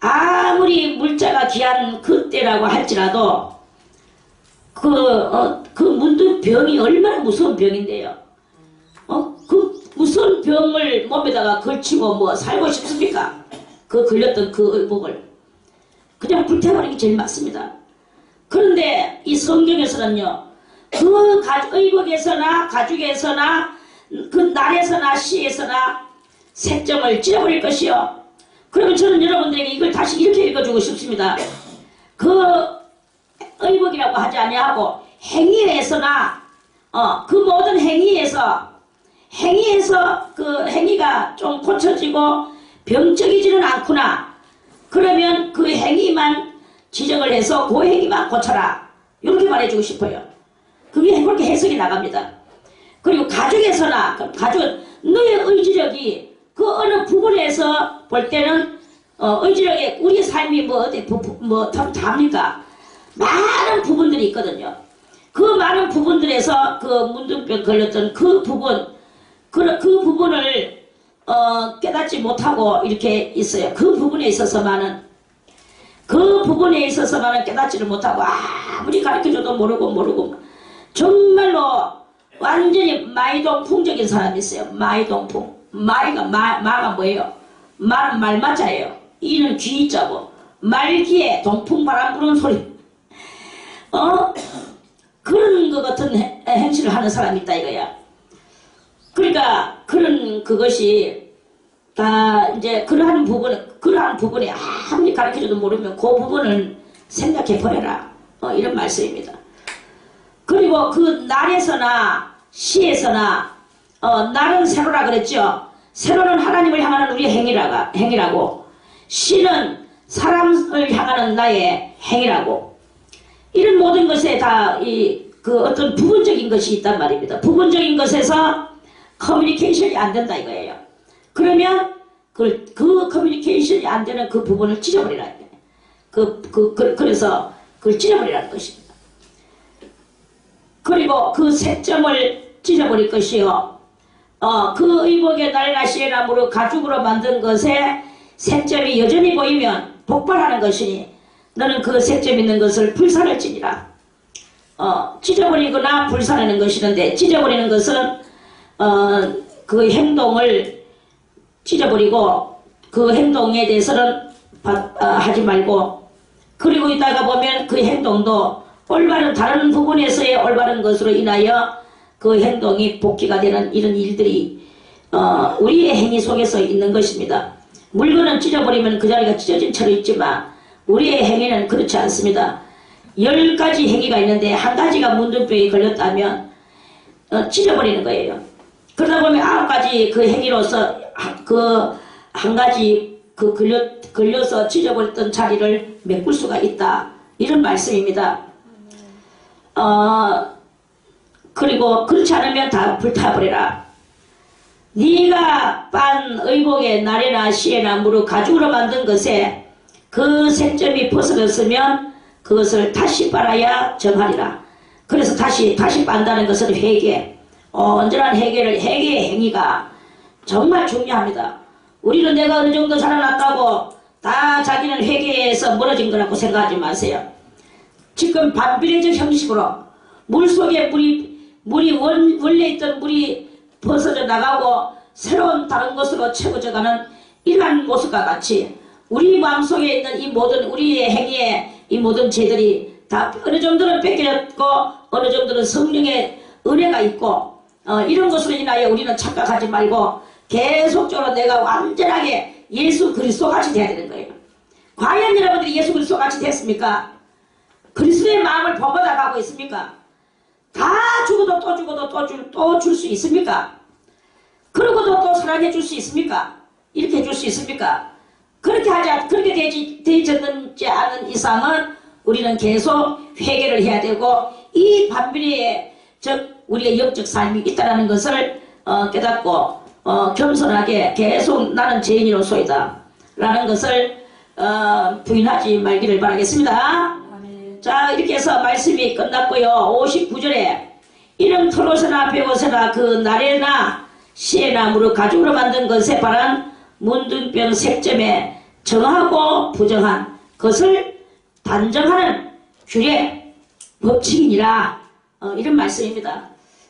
아무리 물자가 귀한 그때라고 할지라도 그 문둥병이 얼마나 무서운 병인데요. 그 무서운 병을 몸에다가 걸치고 뭐 살고 싶습니까? 그 걸렸던 그 의복을 그냥 불태워버리기 제일 맞습니다. 그런데 이 성경에서는요, 그 의복에서나 가죽에서나 그 날에서나 시에서나 색점을 찢어버릴 것이요. 그러면 저는 여러분들에게 이걸 다시 이렇게 읽어주고 싶습니다. 그 의복이라고 하지 아니하고 행위에서나 그 모든 행위에서 그 행위가 좀 고쳐지고 병적이지는 않구나. 그러면 그 행위만 지적을 해서 그 행위만 고쳐라. 이렇게 말해주고 싶어요. 그게 그렇게 해석이 나갑니다. 그리고 가족에서나 가족은 너의 의지력이 그 어느 부분에서 볼 때는 의지력에 우리의 삶이 뭐 답니까? 많은 부분들이 있거든요. 그 많은 부분들에서 그 문둥병 걸렸던 그 부분을 깨닫지 못하고 이렇게 있어요. 그 부분에 있어서만은 깨닫지를 못하고 아무리 가르쳐줘도 모르고 정말로 완전히 마이동풍적인 사람이 있어요. 마이동풍. 마가 뭐예요? 말은 말맞아예요. 이는 귀자고 말기에 동풍 바람 부는 소리. 그런 것 같은 행실을 하는 사람이 있다 이거야. 그러니까 그것이 다 이제 그러한 부분에 아무리 가르쳐줘도 모르면 그 부분을 생각해 버려라. 이런 말씀입니다. 그리고 그 날에서나 시에서나 날은 세로라 그랬죠. 세로는 하나님을 향하는 우리의 행위라고 시는 사람을 향하는 나의 행위라고. 이런 모든 것에 다 그 어떤 부분적인 것이 있단 말입니다. 부분적인 것에서 커뮤니케이션이 안 된다 이거예요. 그러면 그 커뮤니케이션이 안 되는 그 부분을 찢어버리라. 그래서 그걸 찢어버리라는 것입니다. 그리고 그 색점을 찢어버릴 것이요. 그 의복의 날나 시에나무로 가죽으로 만든 것에 색점이 여전히 보이면 폭발하는 것이니 너는 그 색점 있는 것을 불살을지니라. 찢어버리거나 불살하는 것이는데 찢어버리는 것은 그 행동을 찢어버리고 그 행동에 대해서는 하지 말고, 그리고 있다가 보면 그 행동도 다른 부분에서의 올바른 것으로 인하여 그 행동이 복귀가 되는 이런 일들이 우리의 행위 속에서 있는 것입니다. 물건은 찢어버리면 그 자리가 찢어진 채로 있지만 우리의 행위는 그렇지 않습니다. 10가지 행위가 있는데 한 가지가 문둥병이 걸렸다면 찢어버리는 거예요. 그러다 보면 9가지 그 행위로서 그 한 가지 걸려서 찢어버렸던 자리를 메꿀 수가 있다. 이런 말씀입니다. 그리고 그렇지 않으면 다 불타버려라. 네가 빤 의복의 날에나 시에나 무릇 가죽으로 만든 것에 그 색점이 벗어졌으면 그것을 다시 빨아야 정하리라. 그래서 다시 빤다는 것은 회개, 온전한 회개의 행위가 정말 중요합니다. 우리는 내가 어느 정도 살아났다고 다 자기는 회개에서 멀어진 거라고 생각하지 마세요. 지금 반비례적 형식으로 물속에 물이 원래 있던 물이 벗어져 나가고 새로운 다른 것으로 채워져가는 이러한 모습과 같이 우리 마음속에 있는 이 모든 우리의 행위의 이 모든 죄들이 다 어느 정도는 뺏겨졌고 어느 정도는 성령의 은혜가 있고 이런 것으로 인하여 우리는 착각하지 말고 계속적으로 내가 완전하게 예수 그리스도 같이 돼야 되는 거예요. 과연 여러분들이 예수 그리스도 같이 됐습니까? 그리스도의 마음을 범하다 가고 있습니까? 다 죽어도 또 죽어도 또 줄 수 있습니까? 그러고도 또 사랑해 줄 수 있습니까? 이렇게 해줄 수 있습니까? 그렇게 되지 않은 이상은 우리는 계속 회개를 해야 되고, 이 반비례의, 즉, 우리의 영적 삶이 있다는 것을 깨닫고, 겸손하게 계속 나는 죄인으로서이다 라는 것을 부인하지 말기를 바라겠습니다. 자, 이렇게 해서 말씀이 끝났고요. 59절에 이런 토로새나 벼옷새나 그 나래나 시에나 무릇 가죽으로 만든 것에 반한 문둥병 색점에 정하고 부정한 것을 단정하는 규례 법칙이니라, 이런 말씀입니다.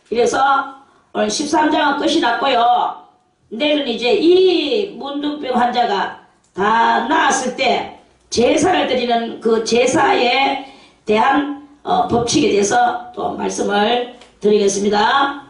그래서 오늘 13장은 끝이 났고요. 내일은 이제 이 문둥병 환자가 다 나았을 때 제사를 드리는 그 제사에 대한 법칙에 대해서 또 말씀을 드리겠습니다.